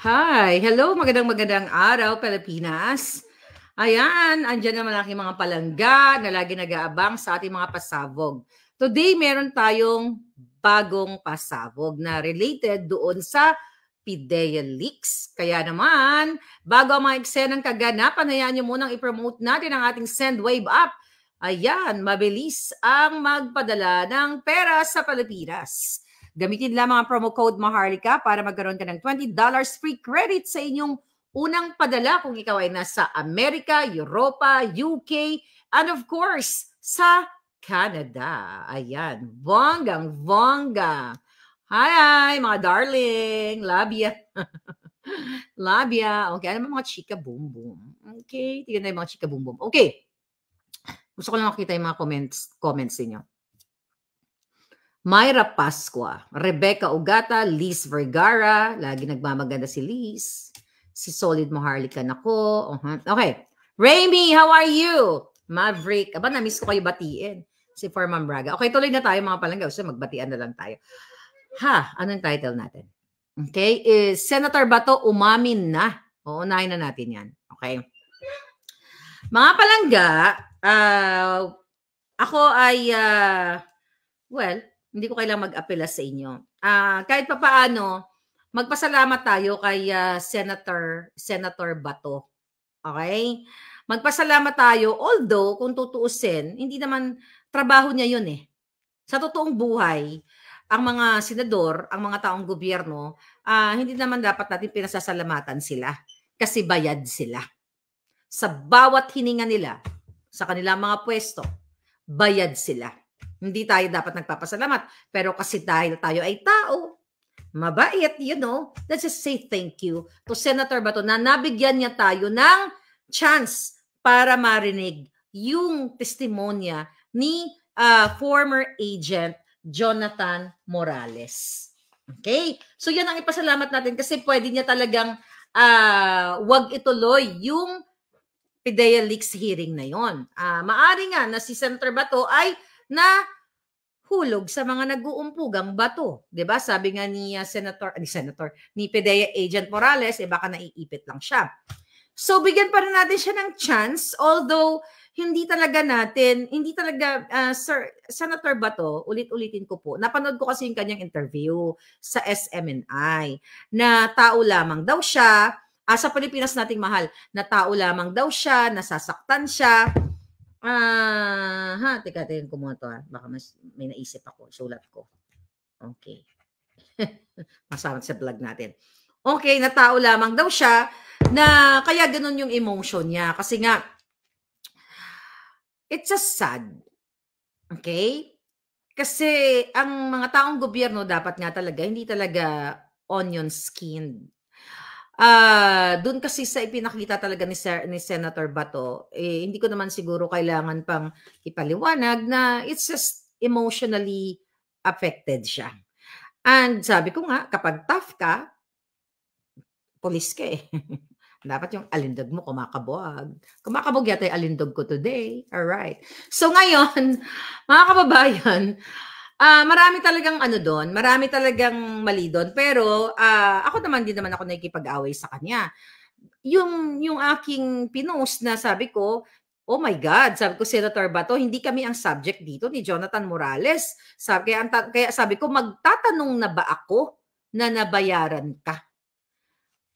Hi! Hello! Magandang araw, Pilipinas. Ayan, andyan naman aking mga palangga na lagi nag-aabang sa ating mga pasabog. Today, meron tayong bagong pasabog na related doon sa PIDEA leaks. Kaya naman, bago ang mga eksenang kaganapan, hayaan nyo munang i-promote natin ang ating SendWave app. Ayan, mabilis ang magpadala ng pera sa Pilipinas. Gamitin lamang ang promo code Maharlika para magkaroon ka ng $20 free credit sa inyong unang padala kung ikaw ay nasa Amerika, Europa, UK, and of course, sa Canada. Ayan, bonggang-bongga. Hi, mga darling. Love ya. Love ya. Okay, ano mga chika boom boom? Okay, tignan na yung mga chika boom boom. Okay. Gusto ko lang makita yung mga comments niyo. Myra Pascua, Rebecca Ugata, Liz Vergara, lagi nagmamaganda si Liz. Si Solid Maharlika nako. Okay. Raimi, how are you? Maverick. Aba, na-miss ko kayo batiin. Si Forman Braga. Okay, tuloy na tayo mga palangga. So, magbatian na lang tayo. Anong title natin? Okay, is Senator Bato umamin na. Uunahin na natin yan. Okay. Mga palangga, ako ay, hindi ko kailangang mag-apela sa inyo. Kahit pa paano, magpasalamat tayo kay Senator Bato. Okay? Magpasalamat tayo, although kung tutuusin, hindi naman trabaho niya yun eh. Sa totoong buhay, ang mga senador, ang mga taong gobyerno, hindi naman dapat natin pinasasalamatan sila kasi bayad sila. Sa bawat hininga nila, sa kanilang mga pwesto, bayad sila. Hindi tayo dapat nagpapasalamat. Pero kasi dahil tayo ay tao, mabait, let's just say thank you to Senator Bato na nabigyan niya tayo ng chance para marinig yung testimonya ni former agent Jonathan Morales. Okay? So yan ang ipasalamat natin kasi pwede niya talagang wag ituloy yung PIDEA leaks hearing na yon. Maari nga na si Senator Bato ay na hulog sa mga nag-uumpugang bato. 'Di ba? Sabi nga ni ni PIDEA agent Morales, baka naiipit lang siya. So bigyan pa rin natin siya ng chance, although hindi talaga Senator Bato, ulit-ulitin ko po, napanood ko kasi yung kanyang interview sa SMNI na tao lamang daw siya, sa Pilipinas nating mahal, na tao lamang daw siya, nasasaktan siya. Teka, tingnan ko muna to. Baka may naisip ako. Sulat ko. Okay. Masama sa vlog natin. Okay, na tao lamang daw siya na kaya ganun yung emotion niya. Kasi nga, it's just sad. Okay? Kasi ang mga taong gobyerno dapat nga talaga, hindi talaga onion skinned. Doon kasi sa ipinakita talaga ni Senator Bato, hindi ko naman siguro kailangan pang ipaliwanag na it's just emotionally affected siya. And sabi ko nga, kapag tough ka, police ka eh. Dapat yung alindog mo kumakabog. Kumakabog yata yung alindog ko today. Alright. So ngayon, mga kababayan, marami talagang doon, marami talagang mali doon, pero ako naman din naman ako nakikipag-away sa kanya. Yung aking pinost na sabi ko, oh my God, sabi ko, Senator Bato, hindi kami ang subject dito ni Jonathan Morales. Kaya sabi ko, magtatanong na ba ako na nabayaran ka?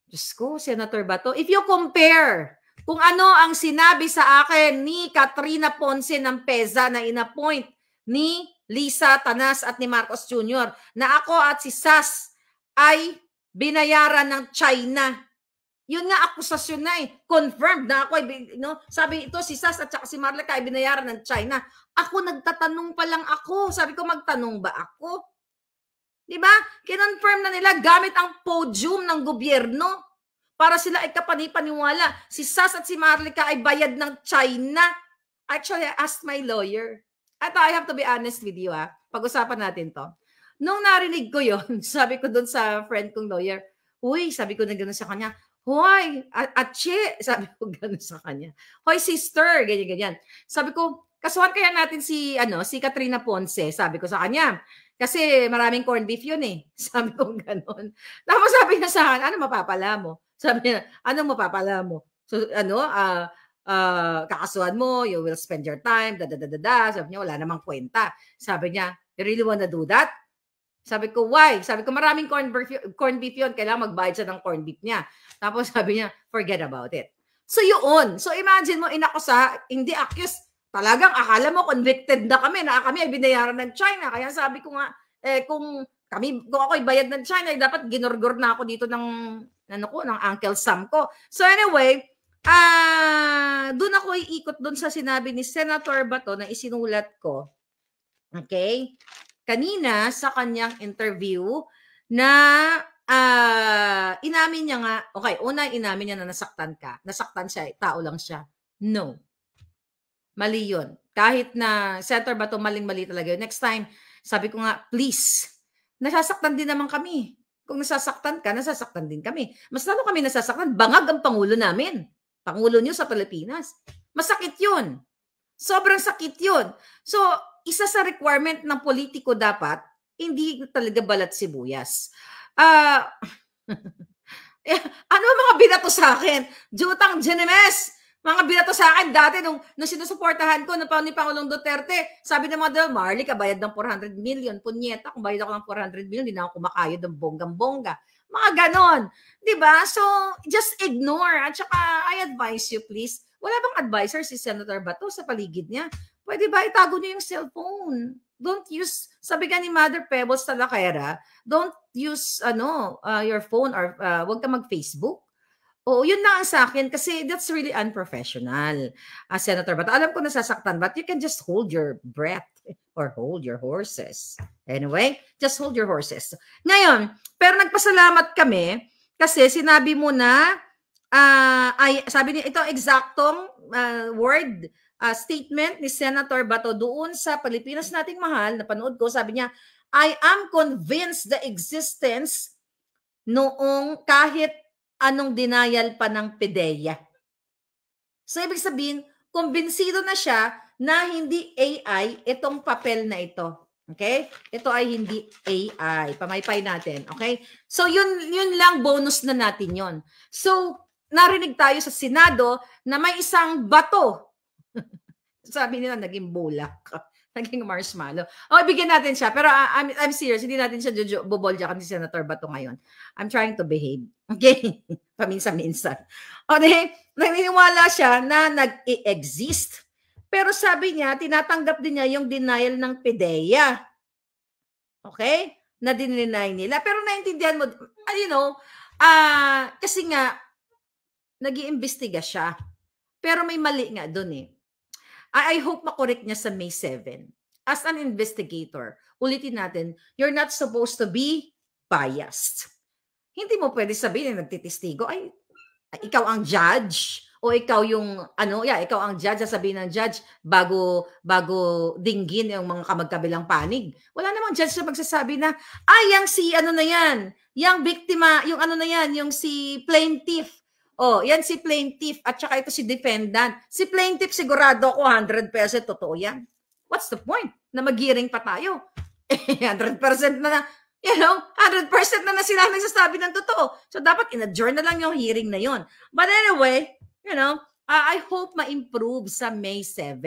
Diyos ko, Senator Bato, if you compare kung ano ang sinabi sa akin ni Katrina Ponce ng PEZA na inappoint ni Lisa Tanas at ni Marcos Jr. na ako at si Sas ay binayaran ng China. Yun nga, akusasyon na eh. Confirmed na ako ay, sabi ito si Sas at saka si Marlica ay binayaran ng China. Ako nagtatanong pa lang ako. Sabi ko, magtanong ba ako? Diba? Kinonfirm na nila gamit ang podium ng gobyerno para sila ay kapanipaniwala. Si Sas at si Marlica ay bayad ng China. Actually, I asked my lawyer. At I have to be honest with you, pag-usapan natin to. Nung narinig ko yon, sabi ko dun sa friend kong lawyer, uy, sabi ko na gano'n sa kanya, hoy, atche, sabi ko gano'n sa kanya. Hoy, sister, ganyan-ganyan. Sabi ko, kasuhan kaya natin si Katrina Ponce, sabi ko sa kanya. Kasi maraming corned beef yun eh. Sabi ko gano'n. Tapos sabi niya sa akin, "Ano mapapala mo?" Sabi niya, "Anong mapapala mo? So ano, kakasuhan mo, you will spend your time, da da da da da." Sabi niya, "Wala namang kwenta." Sabi niya, "You really wanna do that?" Sabi ko, "Why?" Sabi ko, "Maraming corned beef yun, kailangan magbayad siya ng corned beef niya." Tapos sabi niya, "Forget about it." So yun. So imagine mo, inakusa, hindi accused, talagang akala mo convicted na kami, na kami ay binayaran ng China. Kaya sabi ko nga, kung ako'y bayad ng China, dapat ginorgor na ako dito ng ng Uncle Sam ko. So anyway, doon ako iikot doon sa sinabi ni Senator Bato na isinulat ko. Okay? Kanina sa kanyang interview na inamin niya nga, okay, una inamin niya na nasaktan ka. Nasaktan siya, tao lang siya. No. Mali yun. Kahit na Senator Bato, maling-mali talaga yun. Next time, sabi ko nga, please, nasasaktan din naman kami. Kung nasasaktan ka, nasasaktan din kami. Mas lalo kami nasasaktan, bangag ang Pangulo namin. Pangulo niyo sa Pilipinas. Masakit yun. Sobrang sakit yun. So, isa sa requirement ng politiko dapat, hindi talaga balat sibuyas. Ano mga binato sa akin? Jutang Genemes! Mga binato sa akin dati nung sinusuportahan ko ni Pangulong Duterte. Sabi ng mga Marley, kabayad ng 400 million. Punyeta, kung bayad ako ng 400 million, hindi na ako kumakayod ng bonggang-bongga. Mga ganon. Diba? So, just ignore. At saka, I advise you, please, wala bang advisor si Senator Bato sa paligid niya? Pwede ba itago niyo yung cellphone? Don't use, sabi ka ni Mother Pebbles Talakera, don't use your phone or wag ka mag-Facebook. Oo, yun lang sa akin kasi that's really unprofessional. Senator Bato, alam ko nasasaktan, but you can just hold your breath or hold your horses. Anyway, just hold your horses. Ngayon, pero nagpasalamat kami kasi sinabi mo na sabi niya, ito eksaktong word statement ni Senator Bato doon sa Pilipinas Nating Mahal, napanood ko, sabi niya, I am convinced the existence noong kahit anong denial pa ng PDEA. So, ibig sabihin, kumbinsido na siya na hindi AI itong papel na ito. Okay? Ito ay hindi AI. Pamaypay natin. Okay? So, yun lang, bonus na natin yon. So, narinig tayo sa Senado na may isang bato. Sabi nila, naging bulak. Naging marshmallow. Bigyan natin siya. Pero I'm serious. Hindi natin siya bobolja kasi Senator Bato ngayon. I'm trying to behave. Okay? Paminsan-minsan. Okay? Naniniwala siya na nag-i-exist. Pero sabi niya, tinatanggap din niya yung denial ng PDEA. Okay? Na dinenay nila. Pero naintindihan mo, kasi nga, nag-iimbestiga siya. Pero may mali nga doon eh. I hope makorek niya sa May 7. As an investigator, ulitin natin, you're not supposed to be biased. Hindi mo pwede sabihin na nagtitistigo, ay, ikaw ang judge, o ikaw yung, ikaw ang judge, sasabihin ng judge, bago dinggin yung mga kamagkabilang panig. Wala namang judge na magsasabi na, yung si, yung biktima, yung yung si plaintiff, yan si plaintiff at saka ito si defendant. Si plaintiff sigurado ako 100% totoo yan. What's the point? Na mag-hearing pa tayo. 100% na 100% na sila nagsasabi ng totoo. So dapat in-adjourn na lang yung hearing na yon. But anyway, I hope ma-improve sa May 7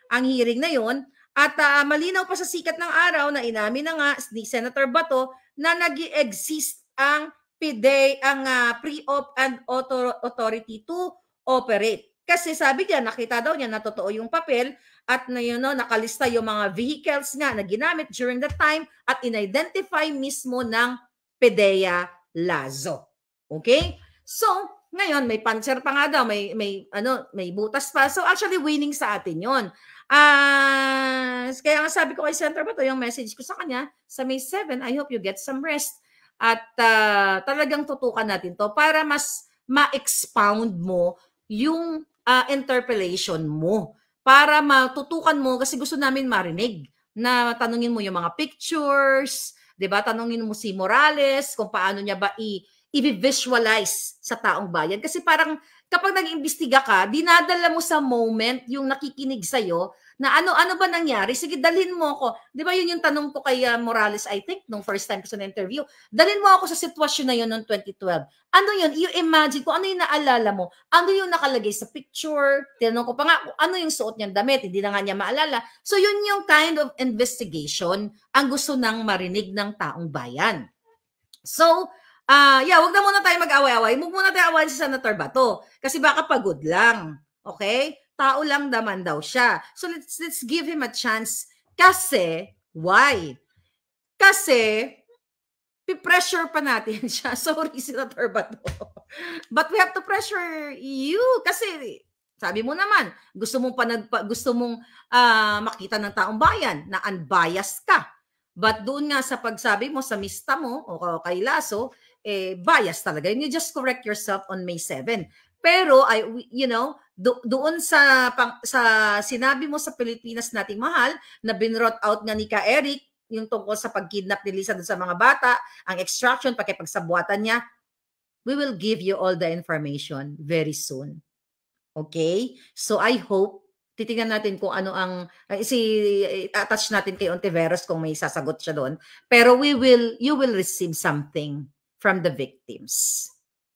ang hearing na yon. At malinaw pa sa sikat ng araw na inamin na nga ni Senator Bato na nag-i-exist ang PDEA, ang Pre-Op and Authority to Operate. Kasi sabi niya, nakita daw niya na totoo yung papel at nakalista yung mga vehicles nga na ginamit during that time at in-identify mismo ng PDEA Lazo. Okay? So, ngayon may puncture pa nga daw, may butas pa. So actually winning sa atin 'yon. Kaya nga sabi ko kay Senator Bato, yung message ko sa kanya sa May 7, I hope you get some rest. At talagang tutukan natin to para mas ma-expound mo yung interpellation mo. Para matutukan mo, kasi gusto namin marinig na tanungin mo yung mga pictures, 'di ba? Tanungin mo si Morales kung paano niya ba i-visualize sa taong bayan. Kasi parang kapag nag-imbestiga ka, dinadala mo sa moment yung nakikinig sa'yo na ano ba nangyari? Sige, dalhin mo ako. Di ba yun yung tanong ko kay Morales, I think, nung first time ko sa interview. Dalhin mo ako sa sitwasyon na yun noong 2012. Ano yun? You imagine kung ano yung naalala mo. Ano yung nakalagay sa picture? Tinanong ko pa nga kung ano yung suot niyang damit. Hindi na nga niya maalala. So yun yung kind of investigation ang gusto nang marinig ng taong bayan. So, yeah, wag na muna tayo mag-away-away. Huwag muna tayo awayin si Senator Bato. Kasi baka pagod lang. Okay? Tao lang naman daw siya. So, let's give him a chance. Kasi, why? Kasi, pressure pa natin siya. Sorry, Senator Bato. But we have to pressure you. Kasi, sabi mo naman, gusto mong makita ng taong bayan na unbiased ka. But doon nga sa pagsabi mo sa mista mo o kay Lasso, bias talaga. And you just correct yourself on May 7. Pero doon sa sinabi mo sa Pilipinas nating mahal na binrot out nga ni Ka Eric yung tungkol sa pagkidnap ni Lisa sa mga bata, ang extraction, pakipagsabuatan niya, we will give you all the information very soon. Okay? So I hope titingnan natin kung ano ang attach natin kay Ontiveros kung may sasagot siya doon. Pero you will receive something from the victims.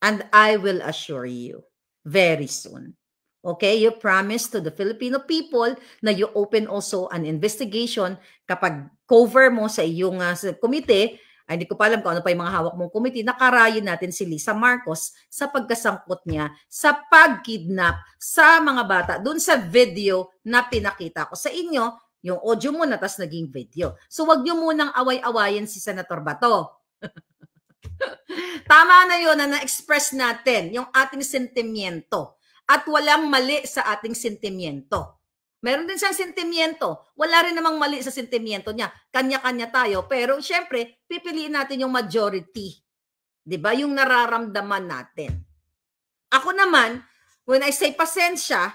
And I will assure you very soon. Okay? You promise to the Filipino people na you open also an investigation kapag cover mo sa iyong komite. Ay, hindi ko pa alam kung ano pa yung mga hawak mong committee, nakarayo natin si Lisa Marcos sa pagkasangkot niya sa pagkidnap sa mga bata. Doon sa video na pinakita ko sa inyo, yung audio mo na tas naging video. So wag niyo munang away-awayan si Senator Bato. Tama na yun na na-express natin yung ating sentimiento. At walang mali sa ating sentimiento. Meron din siyang sentimiento. Wala rin namang mali sa sentimiento niya. Kanya-kanya tayo. Pero syempre, pipiliin natin yung majority. 'Di ba? Yung nararamdaman natin. Ako naman, when I say pasensya,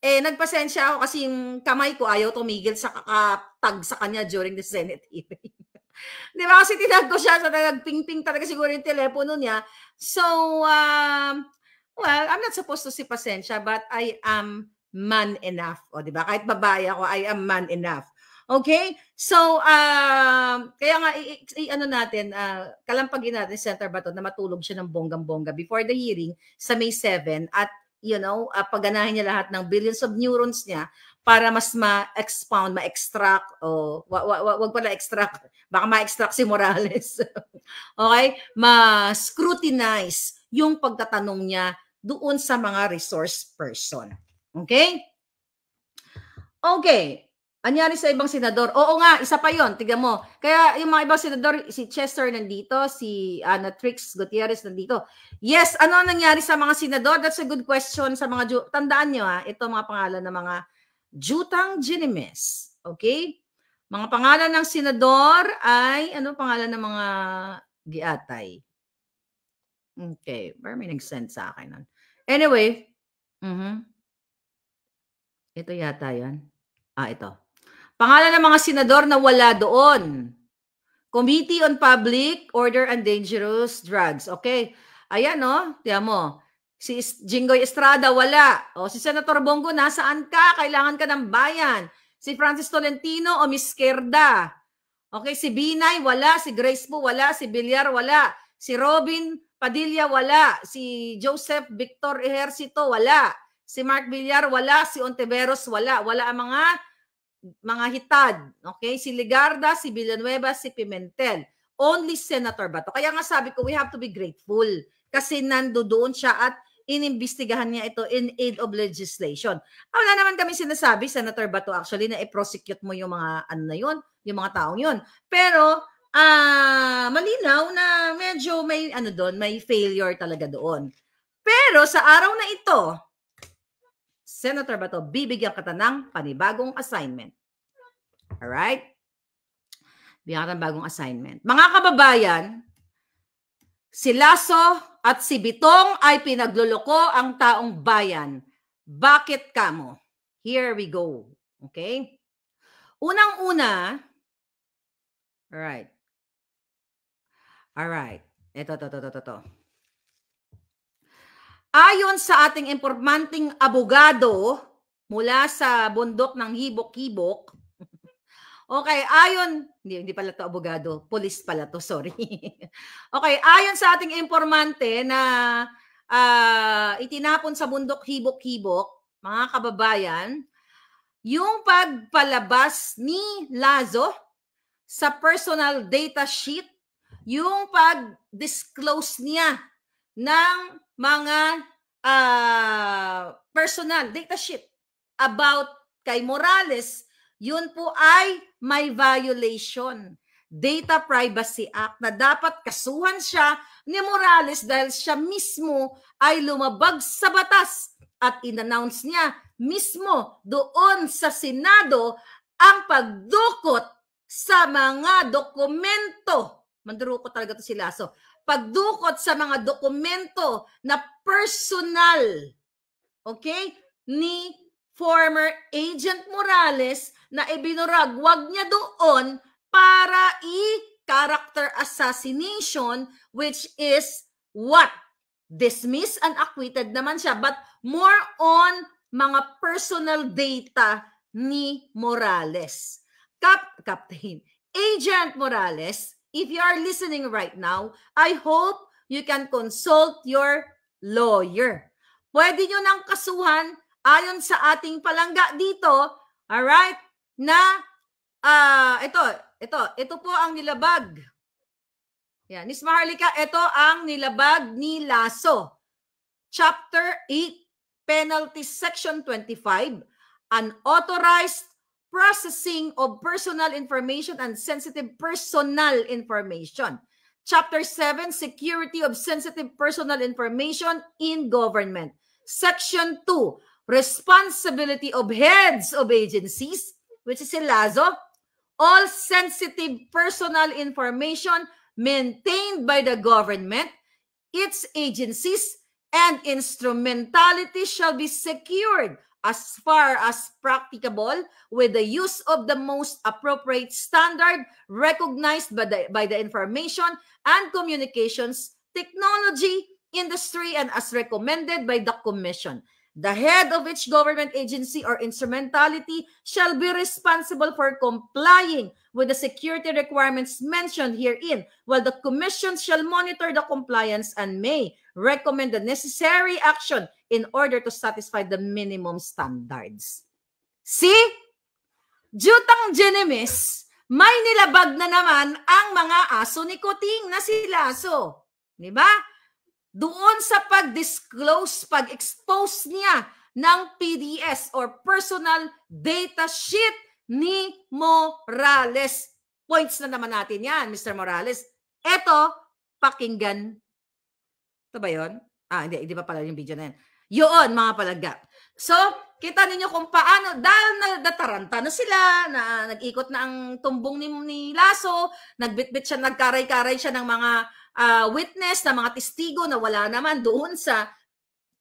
nagpasensya ako kasi yung kamay ko ayaw tumigil sa kakatag sa kanya during the Senate hearing. 'Di ba? Kasi tinag ko siya sa nagping-ping talaga siguro yung telepono niya. So, well, I'm not supposed to say pasensya, but I am man enough. O, di ba? Kahit babae ako, I am man enough. Okay? So, kaya nga, natin, kalampagin natin, Senator Bato, na matulog siya ng bonggang-bongga before the hearing sa May 7 at, pagganahin niya lahat ng billions of neurons niya para mas ma-expound, ma-extract, wag pala extract, baka ma-extract si Morales. Okay? Ma-scrutinize yung pagtatanong niya doon sa mga resource person. Okay? Okay. Anyari sa ibang senador? Oo nga, isa pa yon. Tignan mo. Kaya yung mga ibang senador, si Chester nandito, si Trix Gutierrez nandito. Yes, ano nangyari sa mga senador? That's a good question sa mga, tandaan nyo ito mga pangalan ng mga Jutang Ginimes. Okay? Mga pangalan ng senador ay, ano pangalan ng mga giatay? Okay. Pero may nag-send sa akin nun. Anyway, ito yata yan. Ito. Pangalan ng mga senador na wala doon. Committee on Public Order and Dangerous Drugs. Okay. Ayan, tiyan mo. Si Jinggoy Estrada, wala. Si Senator Bongo, nasaan ka? Kailangan ka ng bayan. Si Francis Tolentino o Miss Kerda. Okay, si Binay, wala. Si Grace po, wala. Si Villar, wala. Si Robin Padilla, wala. Si Joseph Victor Ejercito, wala. Si Mark Villar, wala. Si Ontiveros, wala. Wala ang mga hitad. Okay? Si Ligarda, si Villanueva, si Pimentel. Only Senator Bato. Kaya nga sabi ko, we have to be grateful. Kasi nandoon siya at inimbestigahan niya ito in aid of legislation. Wala naman kami sinasabi, Senator Bato, actually, na i-prosecute mo yung mga yung mga taong yun. Pero, malinaw na medyo may may failure talaga doon. Pero sa araw na ito, Senator Bato, bibigyan kita ng panibagong assignment. Alright? Bigyan kita ng bagong assignment. Mga kababayan, si Lasso at si Bitong ay pinagluloko ang taong bayan. Bakit kamo? Here we go. Okay? Unang-una, alright. Ito. Ayon sa ating impormanting abogado mula sa bundok ng Hibok-Hibok, okay, hindi pala to abogado, police pala to, sorry. Okay, ayon sa ating informante na itinapon sa bundok Hibok-Hibok, mga kababayan, yung pagpalabas ni Lazo sa personal data sheet, yung pag-disclose niya ng mga personal data sheet about kay Morales, yun po ay may violation. Data Privacy Act na dapat kasuhan siya ni Morales dahil siya mismo ay lumabag sa batas at in-announce niya mismo doon sa Senado ang pagdukot sa mga dokumento. Mandurukot talaga to si Lazo. Pagdukot sa mga dokumento na personal, okay, ni former Agent Morales na ibinurag, wag niya doon para i-character assassination, which is what? Dismissed and acquitted naman siya, but more on mga personal data ni Morales. Captain, Agent Morales, if you are listening right now, I hope you can consult your lawyer. Pwede nyo nang kasuhan ayon sa ating palangga dito, alright, na ito po ang nilabag. Yan, Miss Maharlika, ito ang nilabag ni Lazo. Chapter 8, Penalty Section 25, Unauthorized Processing of Personal Information and Sensitive Personal Information. Chapter 7, Security of Sensitive Personal Information in Government. Section 2, Responsibility of Heads of Agencies, which is si Lazo. All sensitive personal information maintained by the government, its agencies, and instrumentality shall be secured as far as practicable with the use of the most appropriate standard recognized by the information and communications technology industry and as recommended by the Commission. The head of each government agency or instrumentality shall be responsible for complying with the security requirements mentioned herein, while the Commission shall monitor the compliance and may recommend the necessary action in order to satisfy the minimum standards. See? Jutang Genemis, may nilabag na naman ang mga aso ni Kuting na si Lazo. Diba? Doon sa pag-disclose, pag-expose niya ng PDS or personal data sheet ni Morales. Points na naman natin yan, Mr. Morales. Eto, pakinggan. Ito ba yun? Hindi pa pala yung video na yan. Yun, mga palagga. So, kita ninyo kung paano, dahil nataranta na sila, na nag-ikot na ang tumbong ni Lazo, nagbitbit siya, nagkaray-karay siya ng mga witness, na mga testigo na wala naman doon sa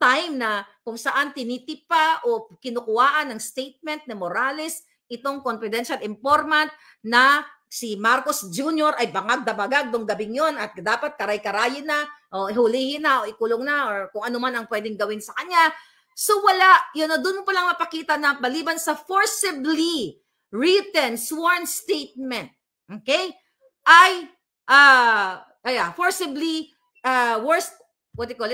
time na kung saan tinitip pa o kinukuhaan ng statement ni Morales itong confidential informant na si Marcos Jr. ay bangag na bagag nung gabing yun at dapat karay-karayin na o hulihin na o ikulong na or kung ano man ang pwedeng gawin sa kanya. So wala, yun na doon pa lang mapakita na maliban sa forcibly written sworn statement, okay, ay forcibly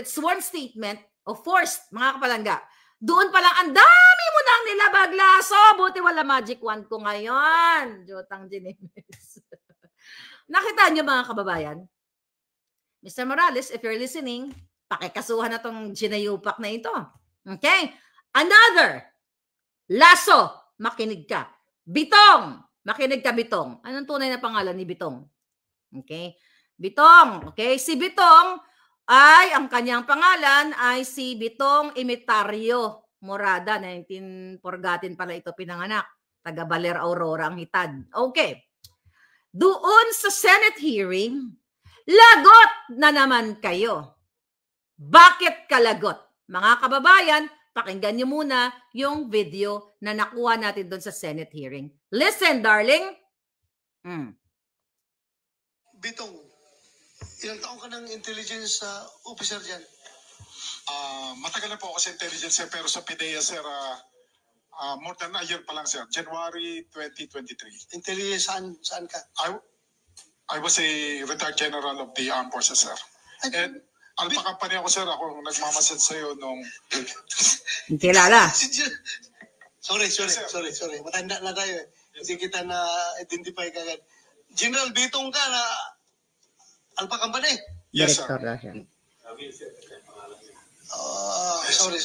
sworn statement o forced, mga kapalangga. Doon pa lang, ang dami mo nang nilabag, Lazo. Buti wala magic wand ko ngayon. Jutang Genemis. Nakita niyo mga kababayan? Mr. Morales, if you're listening, pakikasuhan na tong ginayupak na ito. Okay? Another. Lazo, makinig ka. Bitong, makinig ka, Bitong. Anong tunay na pangalan ni Bitong? Okay? Bitong. Okay? Si Bitong ay, ang kanyang pangalan ay si Bitong Imitario Morada. 1940 pala ito pinanganak. Taga Baler Aurora ang hitad. Okay. Doon sa Senate hearing, lagot na naman kayo. Bakit kalagot? Mga kababayan, pakinggan niyo muna yung video na nakuha natin doon sa Senate hearing. Listen, darling. Bitong, ilang taong ka ng intelligence officer dyan? Matagal na po ako sa intelligence, sir, pero sa PIDEA, sir, more than a year pa lang, sir. January 2023. Intelligence, saan ka? I was a retired general of the armed forces, sir. And Alpha Company ako, sir. Ako nagmamasid sa'yo nung... Kilala. Sorry. Matanda na tayo eh. Hindi kita na-identify kagad. General Bitong ka na Alpha Company? Yes, sir. Director na siya. Sorry.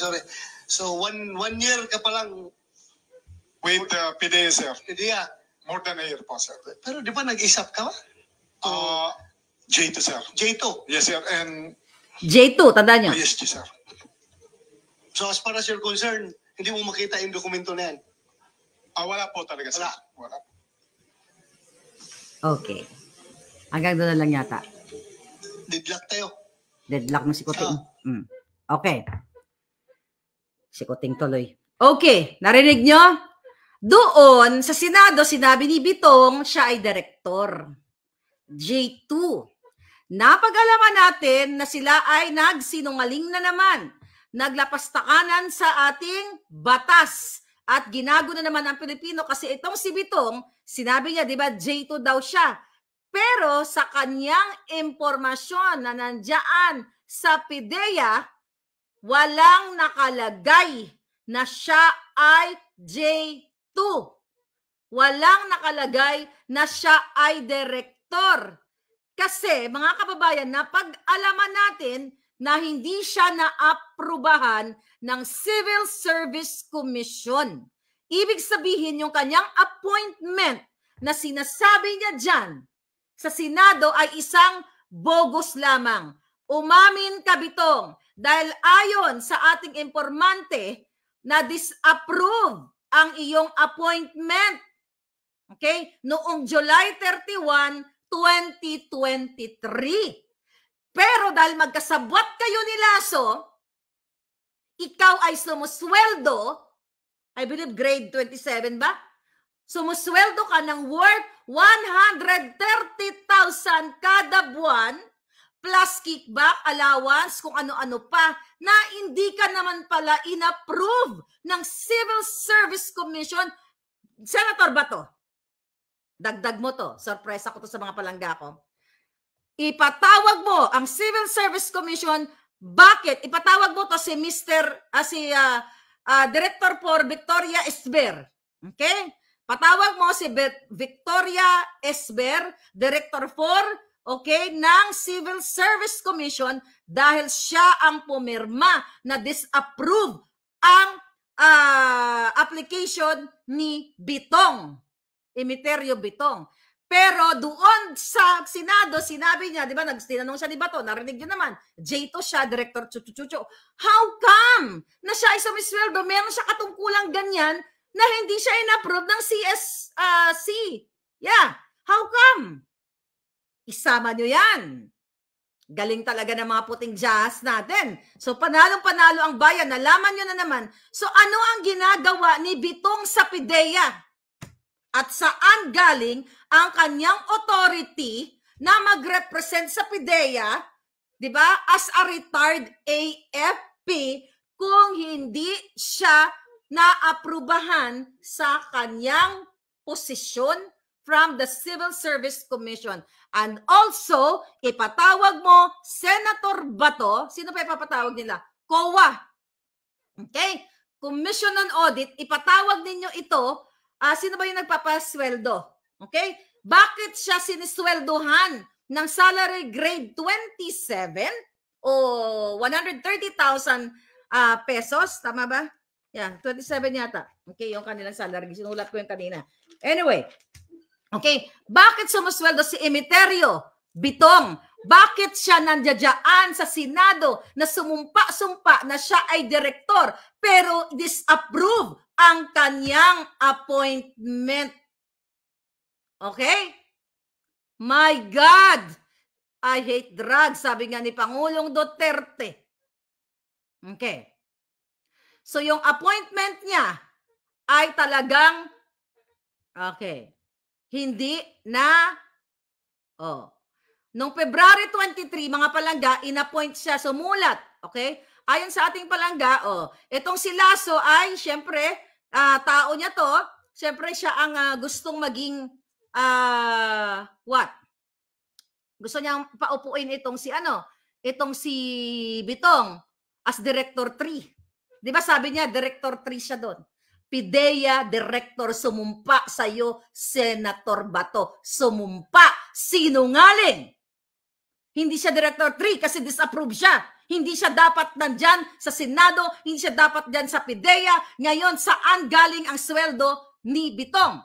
So, one year ka pa lang With PIDEA, sir. PIDEA. More than a year po, sir. Pero di ba nag-isap ka ba? J2, sir. J2. Yes, sir. And J2, tanda niyo. ISG, sir. So, as far as you're concerned, hindi mo makita yung dokumento na yan? Wala po talaga, sir. Wala. Okay. Hanggang doon na lang yata. Deadlock tayo. Deadlock na si Kuting. Okay. Si Kuting tuloy. Okay. Narinig nyo? Doon, sa Senado, sinabi ni Bitong, siya ay direktor. J2. Napag-alaman natin na sila ay nagsinungaling na naman. Naglapastakanan sa ating batas. At ginago na naman ang Pilipino kasi itong si Bitong, sinabi niya, di ba, J2 daw siya. Pero sa kanyang impormasyon na nandiyan sa PIDEA, walang nakalagay na siya ay J2. Walang nakalagay na siya ay direktor. Kasi, mga kababayan, napag-alaman natin na hindi siya naaprubahan ng Civil Service Commission. Ibig sabihin, yung kanyang appointment na sinasabi niya dyan sa Senado ay isang bogus lamang. Umamin ka, Bitong, dahil ayon sa ating informante na disapprove ang iyong appointment. Okay? Noong July 31, 2023. Pero dahil magkasabwat kayo ni Lasso, ikaw ay sumusweldo, I believe grade 27 ba? Sumusweldo ka ng worth 130,000 kada buwan plus kickback, allowance, kung ano-ano pa, na hindi ka naman pala inapprove ng Civil Service Commission. Senator ba to? Dagdag mo to. Surprise ako to sa mga palangga ko. Ipatawag mo ang Civil Service Commission. Bakit? Ipatawag mo to si Director for Victoria Esber. Okay? Patawag mo si Victoria Esber, Director for ng Civil Service Commission dahil siya ang pumirma na disapprove ang application ni Bitong. Emiterio Bitong. Pero doon sa Senado, sinabi niya, di ba, tinanong siya ni Bato, narinig niyo naman, J2 siya, Director Chuchuchucho. How come na siya ay sumisweldo, meron siya katungkulang ganyan na hindi siya in-approve ng CSC? Yeah, how come? Isama niyo yan. Galing talaga ng mga puting jazz natin. So, panalong-panalo ang bayan, nalaman niyo na naman. So, ano ang ginagawa ni Bitong sa PIDEA? At saan galing ang kanyang authority na mag-represent sa PIDEA, di ba, as a retired AFP kung hindi siya naaprubahan sa kanyang posisyon from the Civil Service Commission. And also, ipatawag mo Senator Bato, sino pa ipapatawag nila? COA. Okay? Commission on Audit, ipatawag ninyo ito. Sino ba yung nagpapasweldo? Okay? Bakit siya sinisweldohan ng salary grade 27 o 130,000 pesos? Tama ba? Yeah, 27 yata. Okay, yung kanilang salary. Sinulat ko yung kanina. Anyway, okay, bakit sumusweldo si Emiterio Bitong? Bakit siya nandiyadyaan sa Senado na sumumpa-sumpa na siya ay direktor pero disapprove ang kanyang appointment? Okay? My God! I hate drugs, sabi nga ni Pangulong Duterte. Okay. So yung appointment niya ay talagang hindi na Noong February 23, mga palangga, inappoint siya, sumulat, okay? ayon sa ating palangga, itong si Lasso ay, syempre, tao niya to, syempre siya ang gustong maging, what? Gusto niyang paupuin itong si Bitong as Director 3. Di ba sabi niya, Director 3 siya doon. PIDEA Director, sumumpa sa'yo, Senator Bato. Sumumpa, sinungaling. Hindi siya Director 3 kasi disapprove siya. Hindi siya dapat nandyan sa Senado, hindi siya dapat dyan sa PIDEA. Ngayon, saan galing ang sweldo ni Bitong?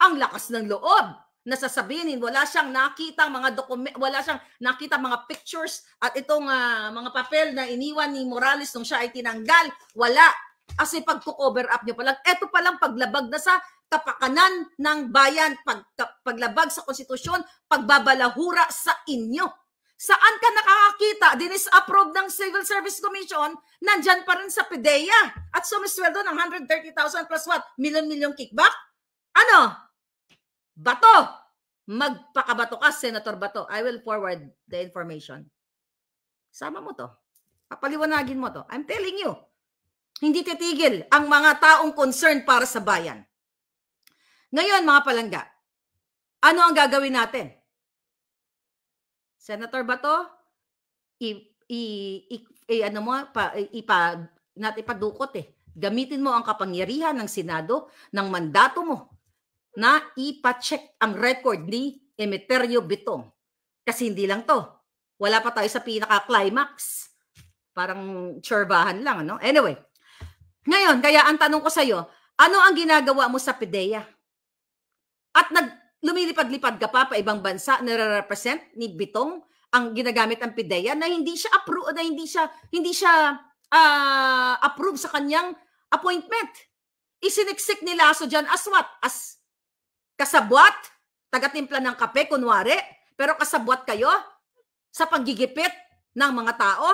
Ang lakas ng loob na sasabihin, wala siyang nakitang mga wala siyang nakita mga pictures at itong mga papel na iniwan ni Morales nung siya ay tinanggal. Wala. Kasi pagko-cover up nyo palang, eto palang paglabag na sa kapakanan ng bayan, paglabag sa konstitusyon, pagbabalahura sa inyo. Saan ka nakakakita? Dinis-approve ng Civil Service Commission, nandyan pa rin sa PIDEA at sumisweldo ng 130,000 plus what? Milyon-milyong kickback? Ano? Bato! Magpakabato ka, Senator Bato. I will forward the information. Sama mo to. Papaliwanagin mo to. I'm telling you. Hindi titigil ang mga taong concerned para sa bayan. Ngayon, mga palangga, ano ang gagawin natin? Senator Bato, ipadukot Gamitin mo ang kapangyarihan ng Senado, ng mandato mo, na ipa-check ang record ni Emeterio Bitong. Kasi hindi lang to. Wala pa tayo sa pinaka-climax. Parang tsurbahan lang, ano? Anyway, ngayon, kaya ang tanong ko sa'yo, ano ang ginagawa mo sa PIDEA? At lumilipad-lipad ka pa ibang bansa na represent ni Bitong ang ginagamit ang PIDEA na hindi siya approve, na hindi siya approve sa kanyang appointment. Isiniksik ni Lasso dyan as what? As kasabwat? Taga-timpla ng kape, kunwari? Pero kasabwat kayo sa paggigipit ng mga tao?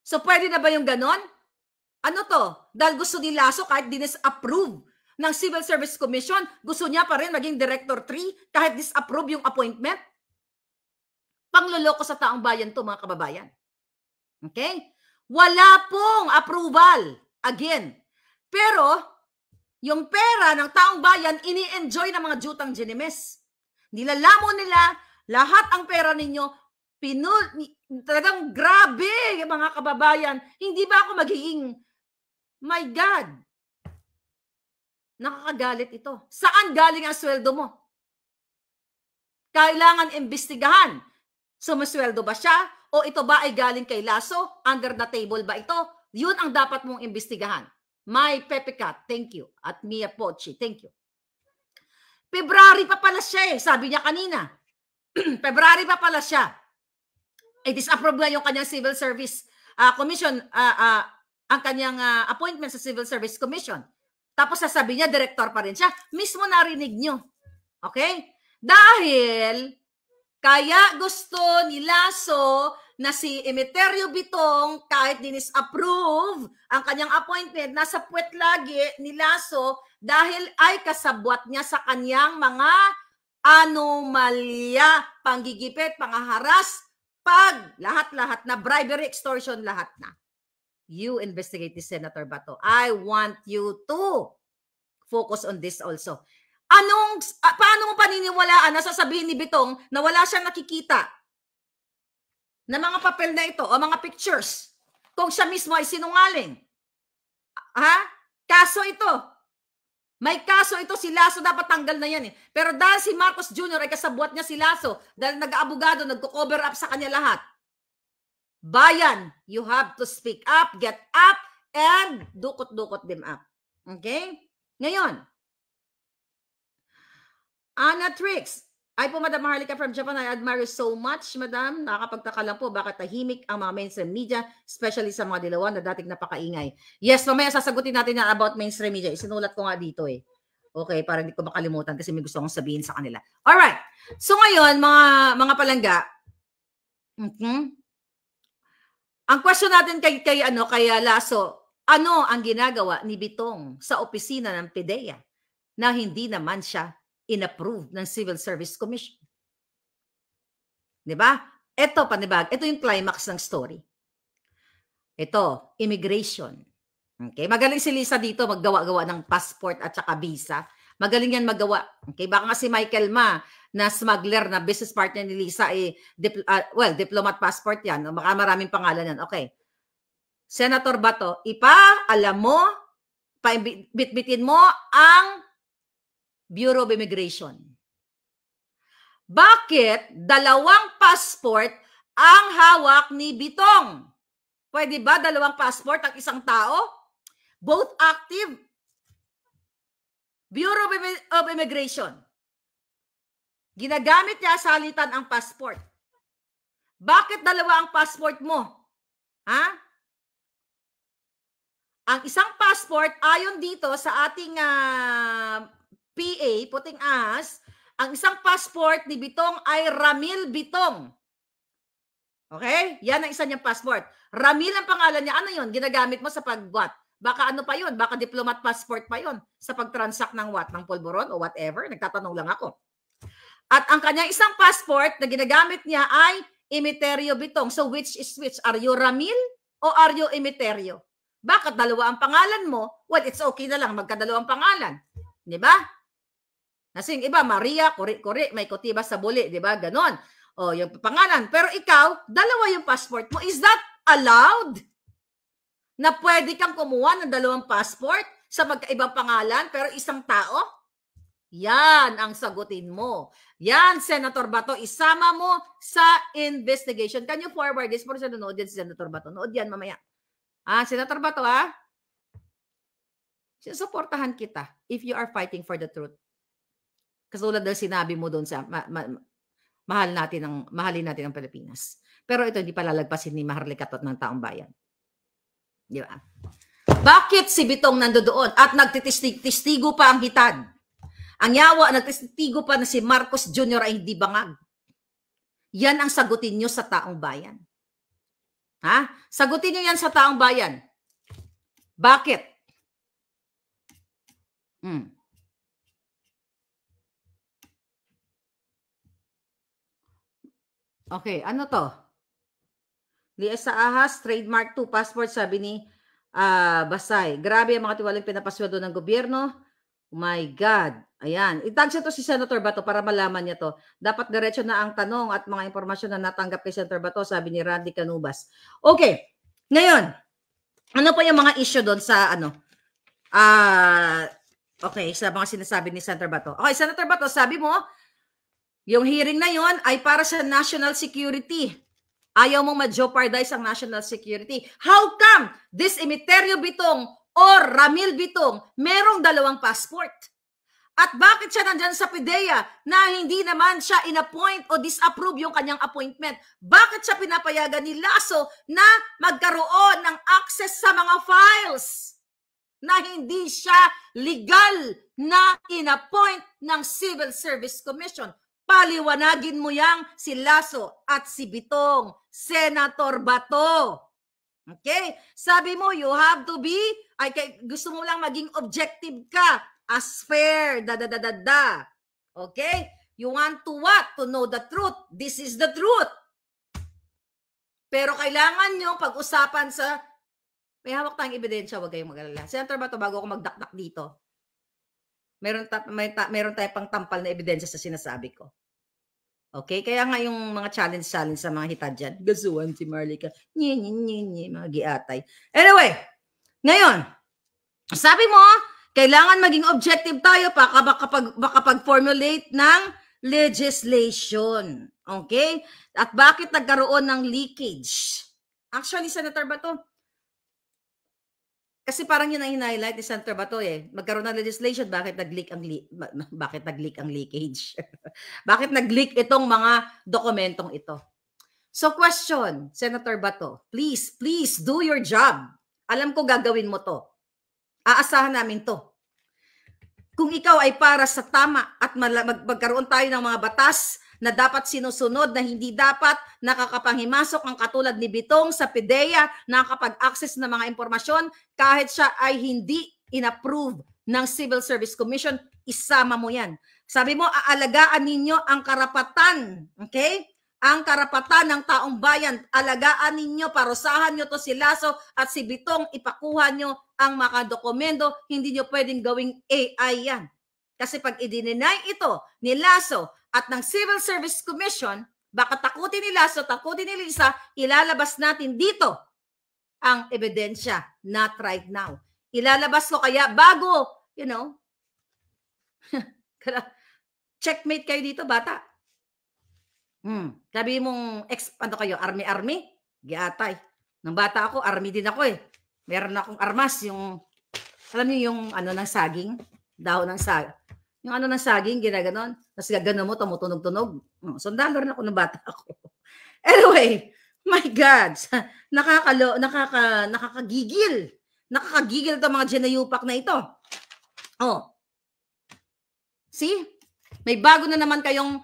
So, pwede na ba yung ganon? Ano to? Dahil gusto ni Lasso, kahit dinis-approve ng Civil Service Commission, gusto niya pa rin maging Director 3 kahit disapprove yung appointment? Pangloloko sa taong bayan to, mga kababayan. Okay? Wala pong approval. Again. Pero, yung pera ng taong bayan, ini-enjoy ng mga jutang ginimes. Nilalamon nila, lahat ang pera ninyo, talagang grabe, mga kababayan. Hindi ba ako magiging, my God, nakakagalit ito. Saan galing ang sweldo mo? Kailangan imbestigahan. Sumusweldo ba siya? O ito ba ay galing kay Lasso? Under the table ba ito? Yun ang dapat mong imbestigahan. My Pepe Cat, thank you. At Mia Pochi, thank you. February pa pala siya sabi niya kanina. February pa pala siya. Disapprove na yung kanyang Civil Service Commission, ang kanyang appointment sa Civil Service Commission. Tapos sasabi niya, director pa rin siya. Mismo narinig nyo. Okay? Dahil, kaya gusto ni Lasso na si Emeterio Bitong, kahit dinis-approve ang kanyang appointment, nasa puwet lagi ni Lasso dahil ay kasabwat niya sa kanyang mga anomalya, panggigipit, pangaharas, lahat-lahat na bribery, extortion, lahat na. You investigate this, Senator Bato. I want you to focus on this also. Paano mo paniniwalaan na sasabihin ni Bitong na wala siyang nakikita na mga papel na ito o mga pictures kung siya mismo ay sinungaling? Kaso ito. May kaso ito, si Lasso dapat tanggal na yan Pero dahil si Marcos Jr. ay kasabwat niya si Lasso, dahil nag-aabogado, nagko-cover up sa kanya lahat. Bayan, you have to speak up, get up, and dukot-dukot them up. Okay? Ngayon, Anna Trix. Ay po, Madam Maharlika from Japan. I admire you so much, Madam. Nakakapagtaka lang po bakit tahimik ang mga mainstream media, especially sa mga dilawan na dating napakaingay. Yes, mamaya sasagutin natin yan about mainstream media. Isinulat ko nga dito Okay, para hindi ko makalimutan kasi may gusto akong sabihin sa kanila. Alright. So ngayon, mga palangga, ang question natin kay Lasso, ano ang ginagawa ni Bitong sa opisina ng PIDEA na hindi naman siya inapprove ng Civil Service Commission? 'Di ba? Ito, panibag. Ito yung climax ng story. Ito, immigration. Okay? Magaling si Lisa dito maggawa-gawa ng passport at saka visa. Magaling yan magawa. Okay? Baka nga si Michael Ma, na smuggler, na business partner ni Lisa, diplomat passport yan. Baka maraming pangalan yan. Okay. Senator Bato, alam mo, bitbitin mo ang Bureau of Immigration. Bakit 2 passport ang hawak ni Bitong? Pwede ba 2 passport ang isang tao? Both active. Bureau of Immigration. Ginagamit niya salitan ang passport. Bakit 2 ang passport mo? Ha? Ang isang passport, ayon dito sa ating PA, puting ahas, ang isang passport ni Bitong ay Ramil Bitong. Okay? Yan ang isa niyang passport. Ramil ang pangalan niya. Ano yun? Ginagamit mo sa pag-what? Baka ano pa yun? Baka diplomat passport pa yun sa pag-transact ng what? Ng polvoron o whatever? Nagtatanong lang ako. At ang kanyang isang passport na ginagamit niya ay Emeterio Bitong. So which is which? Are you Ramil o are you Emeterio? Bakit 2 ang pangalan mo? Well, it's okay na lang magka-2 pangalan. Di ba? Kasi yung iba, Maria, kuri-kuri, may kutiba sa buli, di ba? Ganon. O, yung pangalan. Pero ikaw, 2 yung passport mo. Is that allowed? Na pwede kang kumuha ng 2 passport sa magkaibang pangalan, pero isang tao? Yan ang sagutin mo. Yan, Senator Bato, isama mo sa investigation. Can you forward this? Por sa nanood yan si Senator Bato. Nood yan mamaya. Senator Bato, sinusuportahan kita if you are fighting for the truth. Katulad ng sinabi mo doon sa mahalin natin ang Pilipinas. Pero ito hindi palalagpasin ni Maharlika at ng taong bayan. Di ba? Bakit si Bitong nandoon at nagtitistigo pa ang hitad? Ang yawa, nagtitistigo pa na si Marcos Jr. ay hindi bangag. Yan ang sagutin nyo sa taong bayan. Ha? Sagutin nyo yan sa taong bayan. Bakit? Okay, ano to? Liesa Ahas, trademark 2, passport, sabi ni Basay. Grabe ang mga tiwalang pinapasweldo ng gobyerno. Oh my God. Ayan. Itag siya to si Senator Bato para malaman niya to. Dapat diretso na ang tanong at mga impormasyon na natanggap kay Senator Bato, sabi ni Randy Canubas. Okay. Ngayon, ano pa yung mga issue doon sa okay, sa mga sinasabi ni Senator Bato. Okay, Senator Bato, sabi mo, yung hearing na yon ay para sa national security. Ayaw mong ma-jeopardize ang national security. How come this Emeterio Bitong or Ramil Bitong merong 2 passport? At bakit siya nandyan sa PIDEA na hindi naman siya in-appoint o disapprove yung kanyang appointment? Bakit siya pinapayagan ni Lasso na magkaroon ng access sa mga files na hindi siya legal na in-appoint ng Civil Service Commission? Paliwanagin mo yang si Lasso at si Bitong, Senator Bato. Okay? Sabi mo, you have to be, gusto mo lang maging objective ka, as fair, Okay? You want to what? To know the truth. This is the truth. Pero kailangan nyo pag-usapan sa, may hawak tayong ebidensya, huwag kayong mag-alala. Senator Bato, bago ako magdakdak dito, meron tayong pang tampal na ebidensya sa sinasabi ko. Okay? Kaya nga yung mga challenge sa mga hitad dyan. Gasuan si Marlica. Mga giatay. Anyway, ngayon, sabi mo, kailangan maging objective tayo baka pag-formulate ng legislation. Okay? At bakit nagkaroon ng leakage? Actually, Senator Bato, kasi parang yun ang hinighlight ni Senator Bato magkaroon ng legislation, bakit nag-leak ang leakage? Bakit nag-leak itong mga dokumentong ito? So question, Senator Bato, please do your job. Alam ko gagawin mo to. Aasahan namin to. Kung ikaw ay para sa tama at magkaroon tayo ng mga batas na dapat sinusunod, na hindi dapat nakakapanghimasok ang katulad ni Bitong sa PIDEA, nakakapag-access ng mga impormasyon kahit siya ay hindi in-approve ng Civil Service Commission, isama mo yan. Sabi mo, aalagaan ninyo ang karapatan, okay? ang karapatan ng taong bayan. Alagaan ninyo, parusahan nyo to si Lasso at si Bitong, ipakuha nyo ang mga dokumento. Hindi nyo pwedeng gawing AI yan. Kasi pag i-deny ito ni Lasso at ng Civil Service Commission, baka takutin ni Lasso, takutin ni Lisa, ilalabas natin dito ang ebidensya. Not right now. Ilalabas ko kaya bago, you know, checkmate kayo dito, bata. Sabi mong, ano kayo, army? Giatay. Nang bata ako, army din ako eh. Meron akong armas, yung, alam niyo yung ano ng saging? Dahon ng saging. Yung ano ng saging, ginaganon. Tapos gagano mo, tumutunog-tunog. Sundalo rin ako ng bata ako. Anyway, my God, nakakagigil. Nakakagigil ito mga Jenayupak na ito. See? May bago na naman kayong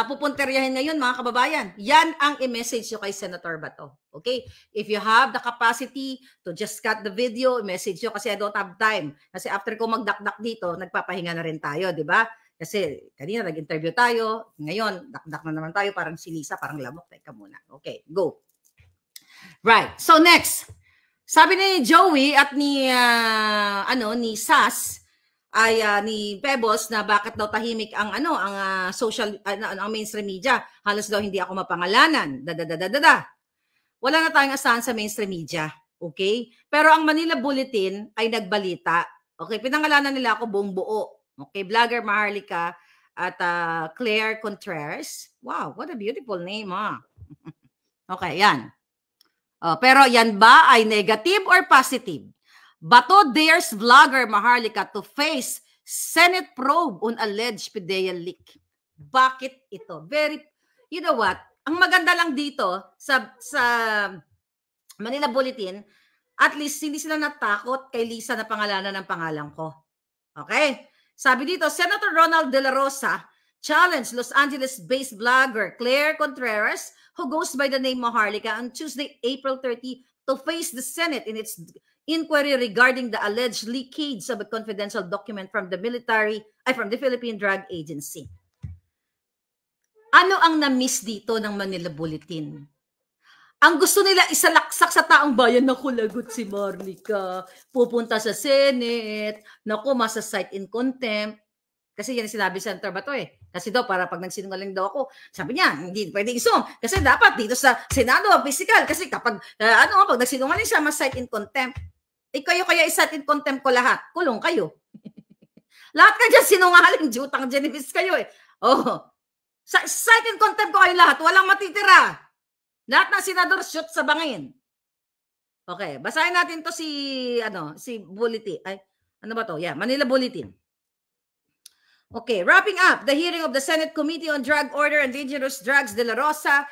pupunteryahin ngayon, mga kababayan. Yan ang i-message nyo kay Senator Bato. Okay? If you have the capacity to just cut the video, i-message nyo kasi I don't have time. Kasi after ko magdakdak dito, nagpapahinga na rin tayo, di ba? Kasi kanina nag-interview tayo, ngayon, dakdak na naman tayo, parang si Lisa, parang lamok. Teka muna. Okay, go. Right. So next, sabi ni Joey at ni Sas, ay ni Pebbles na bakit daw tahimik ang ang mainstream media. Halos daw hindi ako mapangalanan. Wala na tayong asahan sa mainstream media. Okay? Pero ang Manila Bulletin ay nagbalita. Okay? Pinangalanan nila ako buong buo. Okay? Vlogger Maharlika at Claire Contreras. Wow, what a beautiful name, ha? Okay, yan. Pero yan ba ay negative or positive? Bato dares vlogger Maharlika to face Senate probe on alleged PDEA leak. Bakit ito? You know what? Ang maganda lang dito sa Manila Bulletin, at least hindi sila natakot kay Lisa na pangalanan ng pangalan ko. Okay? Sabi dito, Senator Ronald De La Rosa challenged Los Angeles-based vlogger Claire Contreras, who goes by the name Maharlika, on Tuesday, April 30, to face the Senate in its inquiry regarding the alleged leakage of a confidential document from the Philippine Drug Agency. Ano ang na-miss dito ng Manila Bulletin? Ang gusto nila isalaksak sa taong bayan na kulagot si Maharlika, pupunta sa Senate, naku, masa-cite in contempt. Kasi yan sinabi sa Senator Bato eh. Kasi daw, para pag nagsinungaling daw ako, sabi niya, hindi pwede isum. Kasi dapat dito sa Senado, physical. Kasi kapag, pag nagsinungaling siya, mas-cite in contempt. Kayo kaya i-cite in contempt ko lahat. Kulong kayo. Lahat ka dyan sinungaling, jutang Genevis kayo eh. Cite in contempt ko kayo lahat. Walang matitira. Lahat ng senador shoot sa bangin. Okay, basahin natin to si Bulletin. Ano ba to? Yeah, Manila Bulletin. Okay, wrapping up the hearing of the Senate Committee on Drug Order and Dangerous Drugs, De La Rosa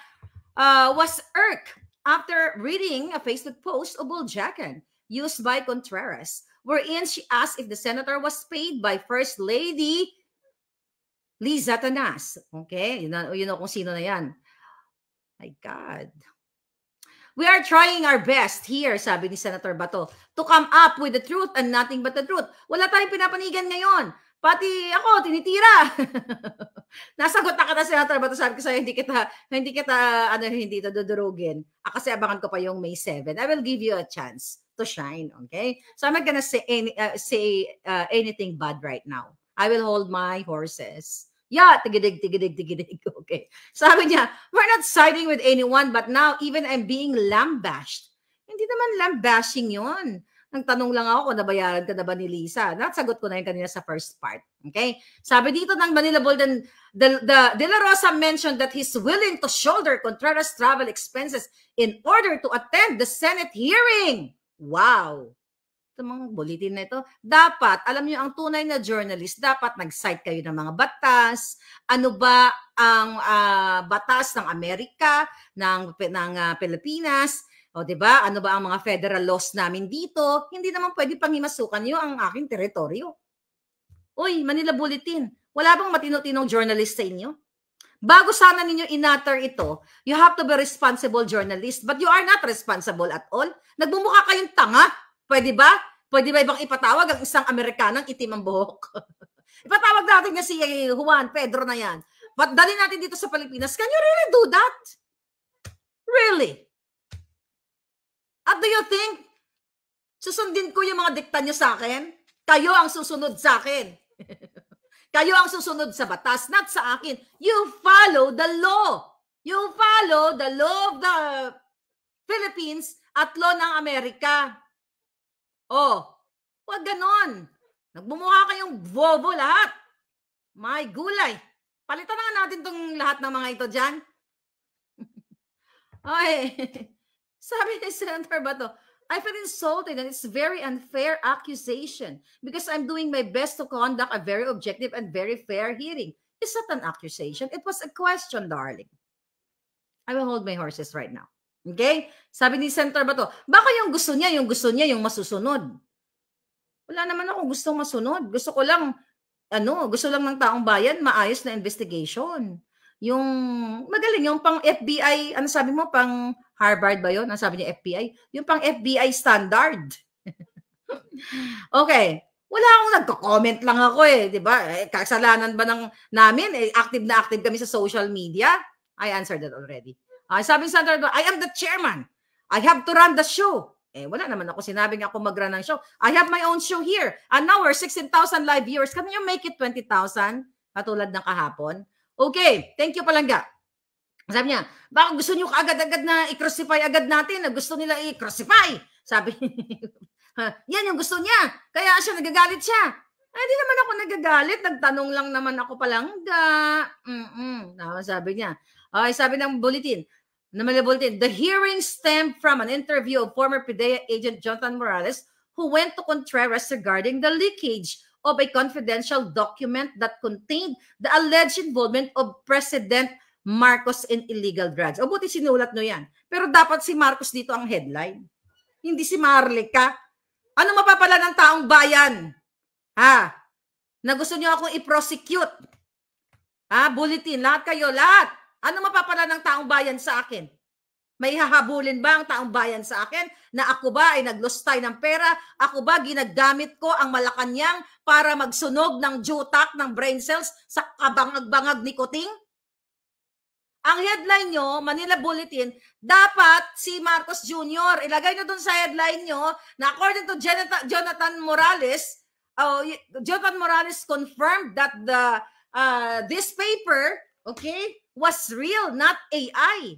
was irked after reading a Facebook post of Buljakan used by Contreras, wherein she asked if the senator was paid by First Lady Liza Tanas. Okay, you know kung sino na yan. My God. We are trying our best here, sabi ni Senator Bato, to come up with the truth and nothing but the truth. Wala tayong pinapanigan ngayon. Pati ako, tinitira. Nasagot na kita, Senator Bato, sabi ko sa'yo, hindi kita dudurugin. Kasi abangan ko pa yung May 7. I will give you a chance to shine, okay? So I'm not gonna say anything bad right now. I will hold my horses. Yeah, tigidig. Okay. Sabi niya, we're not siding with anyone, but now even I'm being lambashed. Hindi naman lambashing yun. Nagtanong lang ako kung nabayaran ka na ba ni Lisa. Nasagot ko na yun kanina sa first part. Okay? Sabi dito ng Manila Bulletin, De La Rosa mentioned that he's willing to shoulder Contreras' travel expenses in order to attend the Senate hearing. Wow! Ito mga bulletin na ito. Dapat, alam niyo, ang tunay na journalist, dapat nag-cite kayo ng mga batas. Ano ba ang batas ng Amerika, ng Pilipinas? O, diba? Ano ba ang mga federal laws namin dito? Hindi naman pwede panghimasukan nyo ang aking teritoryo. Uy, Manila Bulletin, wala bang matino-tinong journalist sa inyo? Bago sana ninyo inatter ito, you have to be responsible journalist, but you are not responsible at all. Nagbumukha kayong tanga. Pwede ba? Pwede ba ibang ipatawag ang isang Amerikanang itim ang buhok? Ipatawag natin nga si Juan Pedro na yan. dali natin dito sa Pilipinas. Can you really do that? Really? At do you think susundin ko yung mga dikta nyo sa akin? Kayo ang susunod sa akin. Kayo ang susunod sa batas, not sa akin. You follow the law. You follow the law of the Philippines at law ng Amerika. Oh, wag ganon. Nagmumukha kayong bobo lahat. My gulay. Palitan na natin tong lahat ng mga ito dyan. Okay. Sabi ni Senator Bato, I feel insulted and it's very unfair accusation because I'm doing my best to conduct a very objective and very fair hearing. It's not an accusation. It was a question, darling. I will hold my horses right now. Okay? Sabi ni Senator Bato, baka yung gusto niya yung masusunod. Wala naman ako gustong masunod. Gusto lang ng taong bayan, maayos na investigation. Yung magaling, yung pang FBI, ano sabi mo, pang Harvard ba yun? Ano sabi niya FBI? Yung pang FBI standard. Okay. Wala akong nagko-comment lang ako di ba? Kasalanan ba namin? Active na active kami sa social media? I answered that already. Sabi ni Senator, I am the chairman. I have to run the show. Wala naman ako sinabing ako mag-run ng show. I have my own show here. And now we're 16,000 live viewers. Can you make it 20,000? Katulad ng kahapon. Okay, thank you Palangga. Sabi niya, baka gusto niyo agad-agad na i-crucify agad natin. Gusto nila i-crucify. Sabi, yan yung gusto niya. Kaya siya, nagagalit siya. Hindi naman ako nagagalit. Nagtanong lang naman ako Palangga. Sabi niya. Sabi ng bulletin, the hearing stemmed from an interview of former PIDEA agent Jonathan Morales who went to Contreras regarding the leakage of a confidential document that contained the alleged involvement of President Marcos in illegal drugs. O buti sinulat nyo yan. Pero dapat si Marcos dito ang headline. Hindi si Marlica. Ano mapapala ng taong bayan? Na gusto nyo akong i-prosecute? Bulletin, lahat kayo, lahat. Ano mapapala ng taong bayan sa akin? May hahabulin ba ang taong bayan sa akin na ako ba ay naglustay ng pera? Ako ba ginagamit ko ang Malacanang para magsunog ng jutak ng brain cells sa kabangag-bangag ni Kuting? Ang headline nyo, Manila Bulletin, dapat si Marcos Jr. Ilagay nyo dun sa headline nyo na according to Jonathan Morales, Jonathan Morales confirmed that this paper, was real, not AI.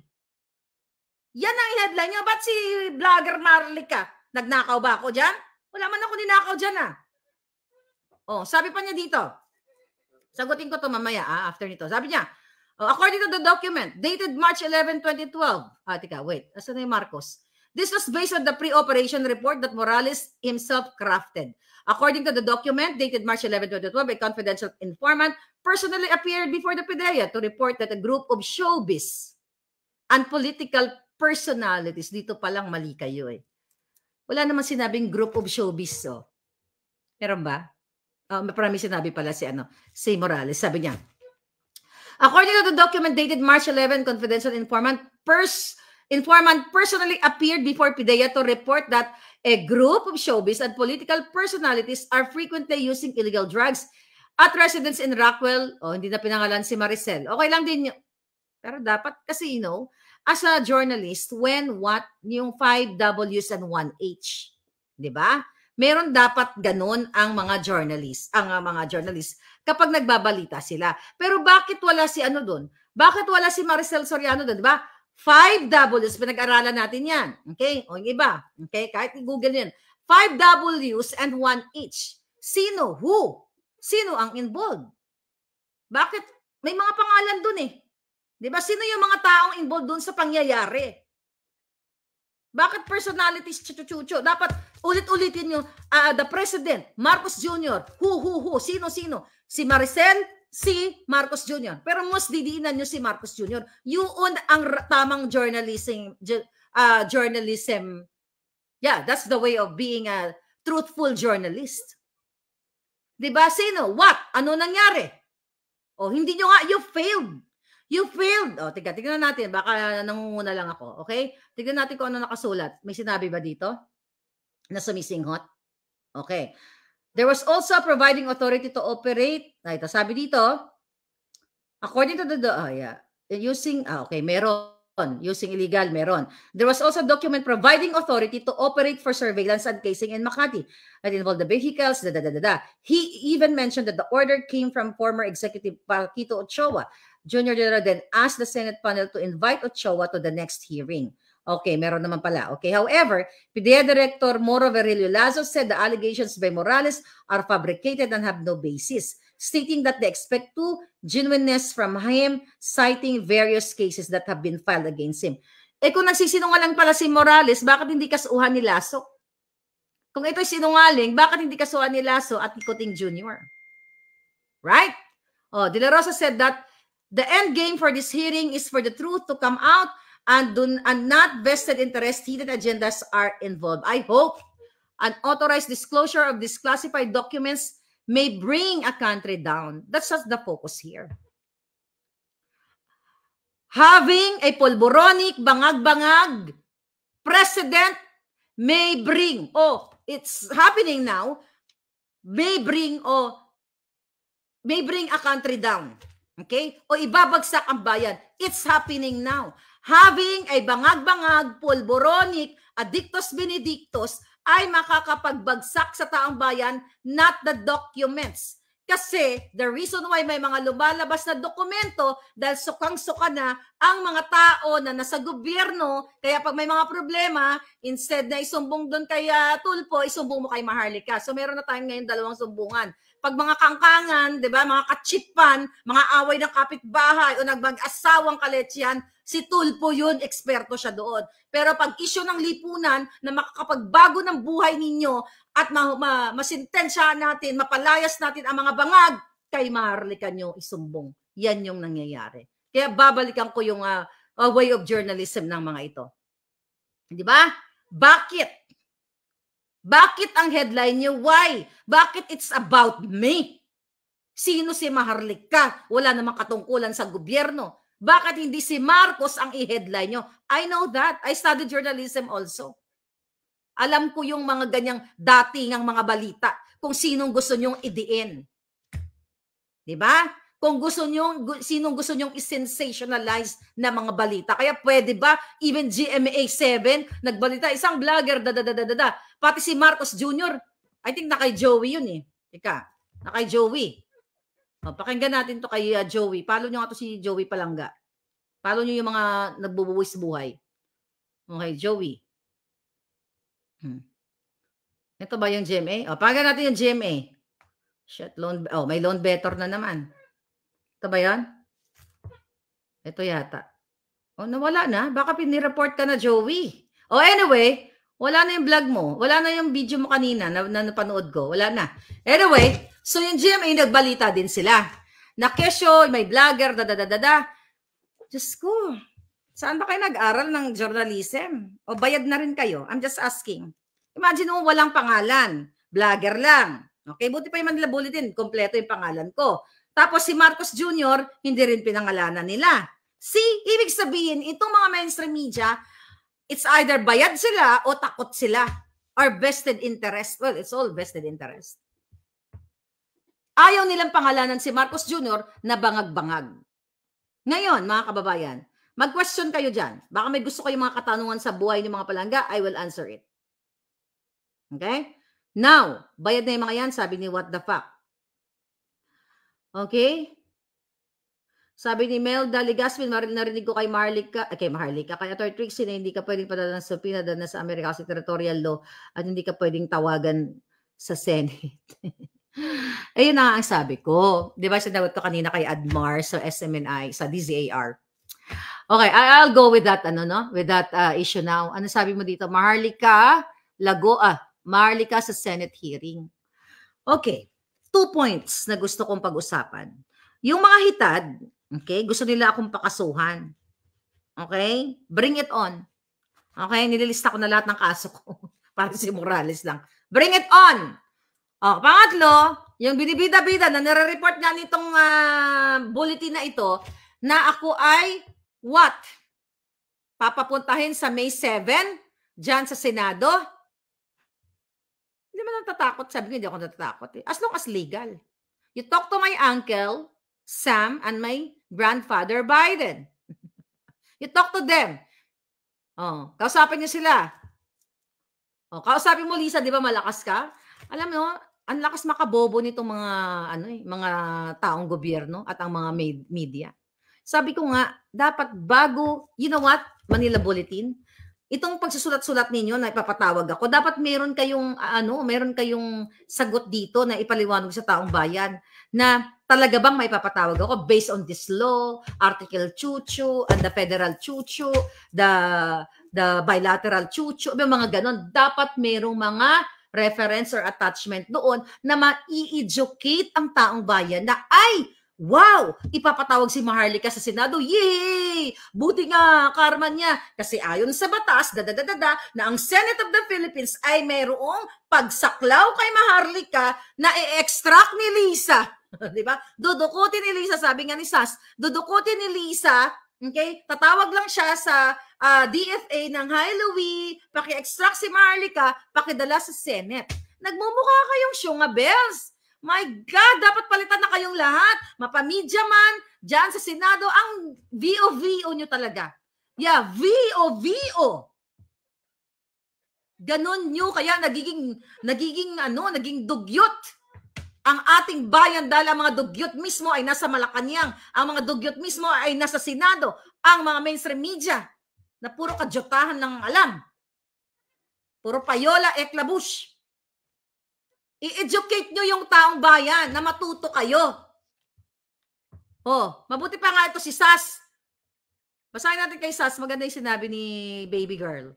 Yan ang headline niya. Ba't si vlogger Marlica? Nagnakaw ba ako dyan? Wala man ako ninakaw dyan sabi pa niya dito. Sagutin ko to mamaya after nito. Sabi niya, according to the document, dated March 11, 2012. Wait. Asan na yung Marcos? This was based on the pre-operation report that Morales himself crafted. According to the document, dated March 11, 2012, a confidential informant personally appeared before the PIDEA to report that a group of showbiz and political personalities, dito palang mali kayo Wala naman sinabing group of showbiz Meron ba? Marami sinabi pala si Morales. Sabi niya, according to the document dated March 11, confidential informant personally appeared before PIDEA to report that a group of showbiz and political personalities are frequently using illegal drugs at residents in Rockwell. Hindi na pinangalan si Maricel. Okay lang din yun. Pero dapat kasi, as a journalist, yung 5 W's and 1 H. Diba? Meron dapat ganun ang mga journalists. Kapag nagbabalita sila. Pero bakit wala si doon? Bakit wala si Maricel Soriano doon? Diba? 5 W's, pinag-aralan natin yan. Okay? O yung iba. Okay? Kahit i-google yan. 5 W's and 1 H. Sino? Who? Sino ang involved? Bakit? May mga pangalan doon Diba? Sino yung mga taong involved doon sa pangyayari? Bakit personalities chuchu-chuchu? Dapat ulit-ulitin nyo, the President, Marcos Jr., who, sino? Si Maricel, si Marcos Jr. Pero mas didiinan nyo si Marcos Jr. Yun ang tamang journalism. Yeah, that's the way of being a truthful journalist. Diba? Sino? What? Ano nangyari? Hindi nyo nga, you failed. You failed. Tignan natin. Baka nangunguna lang ako. Okay? Tignan natin kung ano nakasulat. May sinabi ba dito? Na sumisinghot? Okay. There was also providing authority to operate. Ito, sabi dito, According to the using, okay, meron. Using illegal, meron. There was also a document providing authority to operate for surveillance and casing in Makati that involved the vehicles, He even mentioned that the order came from former Executive Paquito Ochoa. Junior General then asked the Senate panel to invite Ochoa to the next hearing. Okay, meron naman pala. Okay, however, PDEA Director Moro Verilio Lazo said the allegations by Morales are fabricated and have no basis, stating that they expect genuineness from him, citing various cases that have been filed against him. Kung nagsisinungaling pala si Morales, bakit hindi kasuhan ni Lasso? Kung ito'y sinungaling, bakit hindi kasuhan ni Lasso at Nicoting Jr.? Right? De La Rosa said that the end game for this hearing is for the truth to come out and not vested interest, hidden agendas are involved. I hope an authorized disclosure of these classified documents may bring a country down. That's just the focus here. Having a pulboronic, bangag-bangag president may bring, it's happening now, may bring a country down. Okay? O ibabagsak ang bayan. It's happening now. Having a bangag-bangag, pulboronic, addictus benedictus ay makakapagbagsak sa taong bayan, not the documents. Kasi the reason why may mga lumalabas na dokumento dahil sukang-suka na ang mga tao na nasa gobyerno, kaya pag may mga problema, instead na isumbong doon kay Tulfo, isumbong mo kay Maharlika. So meron na tayong ngayon dalawang sumbungan. Pag mga kangkangan, 'di ba, mga kachipan, mga away ng kapitbahay o nagbag-asawang kaletsyan, si Tulfo yun, eksperto siya doon. Pero pag issue ng lipunan na makakapagbago ng buhay ninyo at masintensya natin, mapalayas natin ang mga bangag, kay Maharlika nyo isumbong. Yan yung nangyayari. Kaya babalikan ko yung way of journalism ng mga ito. Di ba? Bakit? Bakit ang headline nyo? Why? Bakit it's about me? Sino si Maharlika? Wala namang katungkulan sa gobyerno. Bakit hindi si Marcos ang i-headline nyo? I know that. I studied journalism also. Alam ko yung mga ganyang datingang mga balita. Kung sinong gusto nyong idiin. Diba? Kung sinong gusto nyong i-sensationalize na mga balita. Kaya pwede ba, even GMA7, nagbalita, isang vlogger, Pati si Marcos Jr., I think nakay Joey yun eh. Nakay Joey. Pakinggan natin to kay Joey. Follow nyo nga to si Joey Palangga. Follow nyo yung mga nagbubuwis buhay. Okay, Joey. Ito ba yung GMA? Pakinggan natin yung GMA. Shit, may loan better na naman. Ito ba yan? Ito yata. Nawala na. Baka pinireport ka na, Joey. Anyway, wala na yung vlog mo. Wala na yung video mo kanina na napanood ko. Wala na. Anyway, so yung GMA, nagbalita din sila. Na kesyo, may vlogger, Diyos ko, saan ba kayo nag-aral ng journalism? O bayad na rin kayo? I'm just asking. Imagine mo walang pangalan. Vlogger lang. Okay, buti pa yung Manila Bulletin. Kompleto yung pangalan ko. Tapos si Marcos Jr., hindi rin pinangalanan nila. See, ibig sabihin, itong mga mainstream media, it's either bayad sila o takot sila. Or vested interest. Well, it's all vested interest. Ayaw nilang pangalanan si Marcos Jr. na bangag-bangag. Ngayon, mga kababayan, mag-question kayo dyan. Baka may gusto kayong mga katanungan sa buhay ng mga palangga, I will answer it. Okay? Now, bayad na yung mga yan, sabi ni What the Fuck. Okay? Sabi ni Melda Ligasmin, narinig ko kay Maharlika, kay Atty. Trixie na hindi ka pwedeng padala ng subpoena dahil nasa Amerika kasi territorial law at hindi ka pwedeng tawagan sa Senate. Ayun na ang sabi ko. Di ba, sinagot ko kanina kay Admar sa SMNI, sa DZAR. Okay, I'll go with that, with that issue now. Ano sabi mo dito? Maharlika sa Senate hearing. Okay, 2 points na gusto kong pag-usapan. Yung mga hitad, okay, gusto nila akong pakasuhan. Okay? Bring it on. Okay, nililista ko na lahat ng kaso ko. Para si Morales lang. Bring it on! Pangatlo, yung binibida-bida na nare-report nga nitong bulletin na ito, na ako ay, what? Papapuntahin sa May 7, dyan sa Senado? Hindi man natatakot. Sabi ko, hindi ako natatakot. As long as legal. You talk to my uncle, Sam and my grandfather Biden. You talk to them. Oh, kausapin niyo sila. Oh, kausapin mo, Lisa, di ba malakas ka? Alam mo, ang lakas makabobo nitong mga mga taong gobyerno at ang mga media. Sabi ko nga, dapat bago, you know what, Manila Bulletin, itong pagsusulat-sulat ninyo na ipapatawag ako, dapat meron kayong sagot dito na ipaliwanag sa taong bayan na talaga bang maipapatawag ako based on this law, Article Chuchu, and the Federal Chuchu, the bilateral Chuchu, may mga ganon. Dapat merong mga reference or attachment doon na ma-educate ang taong bayan na ay, wow! Ipapatawag si Maharlika sa Senado. Yay! Buti nga, karma niya. Kasi ayon sa batas, na ang Senate of the Philippines ay mayroong pagsaklaw kay Maharlika na i-extract ni Lisa. Diba? Dudukutin ni Lisa, sabi nga ni Sas, dudukutin ni Lisa, okay? Tatawag lang siya sa DFA ng Hi Louie, paki-extract si Maharlika, pakidala sa Senate. Nagmumukha kayong syunga bells. My God, dapat palitan na kayong lahat. Mapamidya man, dyan sa Senado, ang VO nyo talaga. Yeah, VO. Ganon nyo, kaya naging dugyot ang ating bayan dahil ang mga dugyot mismo ay nasa Malacanang. Ang mga dugyot mismo ay nasa Senado. Ang mga mainstream media na puro kadyotahan lang alam. Puro payola, eklabush. I-educate nyo yung taong bayan na matuto kayo. Oh, mabuti pa nga ito si Sas. Basahin natin kay Sas. Maganda yung sinabi ni baby girl.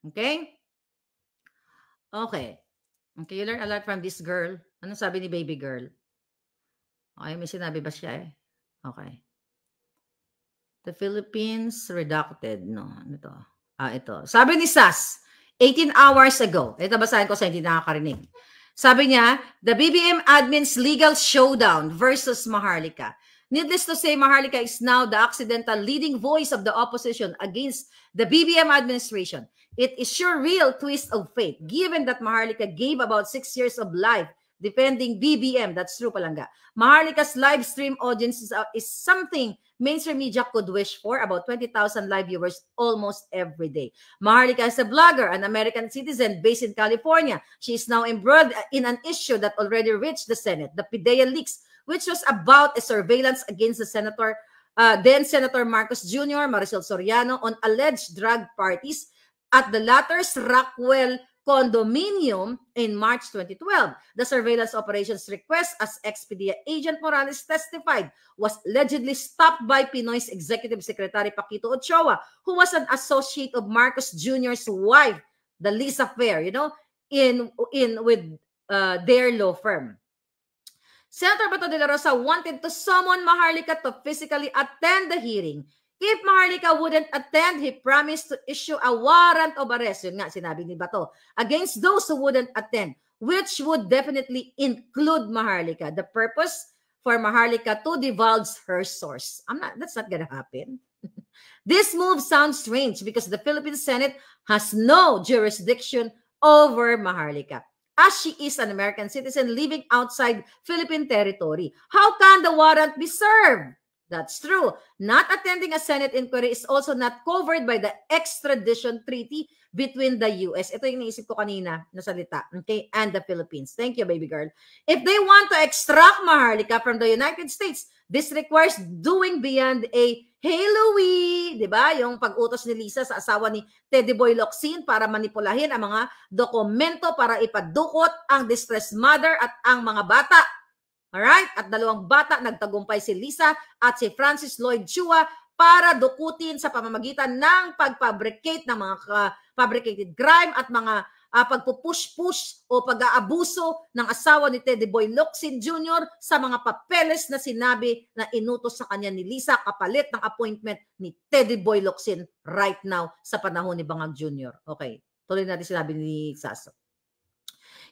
Okay? Okay. Okay, you learn a lot from this girl. Anong sabi ni baby girl? Okay, may sinabi ba siya eh? Okay. The Philippines redacted. No, ano to? Ito. Sabi ni Sas, 18 hours ago. Ito basahin ko sa hindi nakakarinig. Sabi niya, the BBM admin's legal showdown versus Maharlika. Needless to say, Maharlika is now the accidental leading voice of the opposition against the BBM administration. It is sure real twist of fate, given that Maharlika gave about 6 years of life defending BBM. That's true, Palanga. Maharlika's live stream audience is something mainstream media could wish for, about 20,000 live viewers almost every day. Maharlika is a blogger, an American citizen based in California. She is now embroiled in an issue that already reached the Senate, the PIDEA leaks, which was about a surveillance against the then Senator Marcos Jr., Maricel Soriano, on alleged drug parties at the latter's Rockwell condominium in March 2012. The surveillance operations request, as ex-PIDEA agent Morales testified, was allegedly stopped by Pinoy's Executive Secretary Paquito Ochoa, who was an associate of Marcos Jr.'s wife, the Lisa Fair, with their law firm. Senator Bato de la Rosa wanted to summon Maharlika to physically attend the hearing. If Maharlika wouldn't attend, he promised to issue a warrant of arrest, yun nga sinabi ni Bato, against those who wouldn't attend, which would definitely include Maharlika. The purpose for Maharlika to divulge her source. That's not gonna happen. This move sounds strange because the Philippine Senate has no jurisdiction over Maharlika, as she is an American citizen living outside Philippine territory. How can the warrant be served? That's true. Not attending a Senate inquiry is also not covered by the extradition treaty between the U.S. Ito yung naisip ko kanina na salita, okay, and the Philippines. Thank you, baby girl. If they want to extract Maharlika from the United States, this requires doing beyond a hey Louie, di ba? Yung pag-utos ni Lisa sa asawa ni Teddy Boy Locsin para manipulahin ang mga dokumento para ipadukot ang distressed mother at ang mga bata. Alright? At 2 bata, nagtagumpay si Lisa at si Francis Lloyd Chua para dukutin sa pamamagitan ng pag-fabricate ng mga fabricated crime at mga pagpupush-push o pag-aabuso ng asawa ni Teddy Boy Locsin Jr. sa mga papeles na sinabi na inutos sa kanya ni Lisa kapalit ng appointment ni Teddy Boy Locsin right now sa panahon ni Bangag Jr. Okay, tuloy natin sinabi ni Sasso.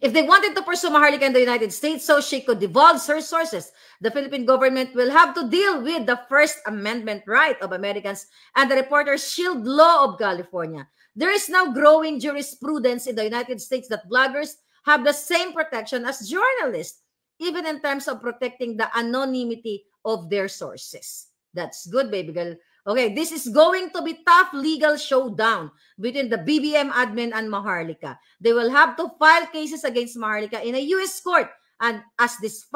If they wanted to pursue Maharlika in the United States so she could divulge her sources, the Philippine government will have to deal with the First Amendment right of Americans and the Reporters' Shield Law of California. There is now growing jurisprudence in the United States that bloggers have the same protection as journalists, even in terms of protecting the anonymity of their sources. That's good, baby girl. Okay, this is going to be tough legal showdown between the BBM admin and Maharlika. They will have to file cases against Maharlika in a U.S. court, and as is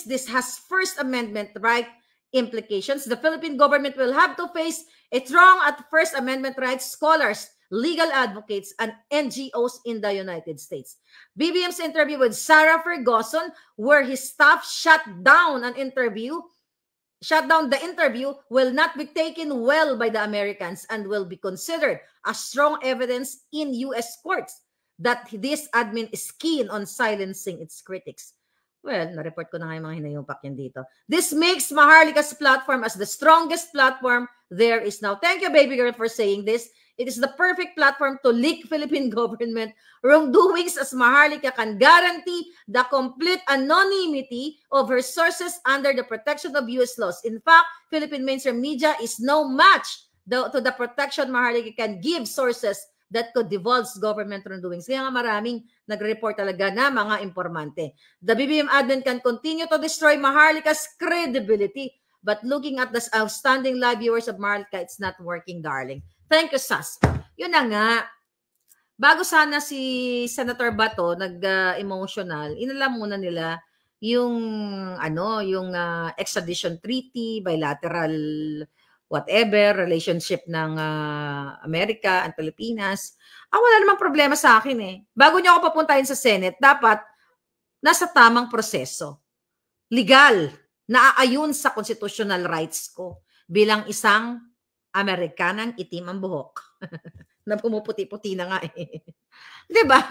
this has First Amendment right implications, the Philippine government will have to face a throng at First Amendment rights scholars, legal advocates, and NGOs in the United States. BBM's interview with Sarah Ferguson, where his staff shut down the interview, will not be taken well by the Americans and will be considered as strong evidence in U.S. courts that this admin is keen on silencing its critics. Well, na-report ko na nga yung mga hinayupak yan dito. This makes Maharlika's platform as the strongest platform there is now. Thank you, baby girl, for saying this. It is the perfect platform to leak Philippine government wrongdoings, as Maharlika can guarantee the complete anonymity of her sources under the protection of U.S. laws. In fact, Philippine mainstream media is no match to the protection Maharlika can give sources that could divulge government wrongdoings. Kaya nga maraming nag-report talaga na mga informante. The BBM admin can continue to destroy Maharlika's credibility, but looking at the outstanding live viewers of Maharlika, it's not working, darling. Thank you, Sas. Yun na nga. Bago sana si Senator Bato nag-emotional, inalam muna nila yung extradition treaty, bilateral whatever, relationship ng Amerika and Pilipinas. Wala namang problema sa akin eh. Bago niyo ako papuntahin sa Senate, dapat nasa tamang proseso. Legal, naaayon sa constitutional rights ko bilang isang Amerikanang itim ang buhok. Na pumuputi-puti na nga eh. Diba?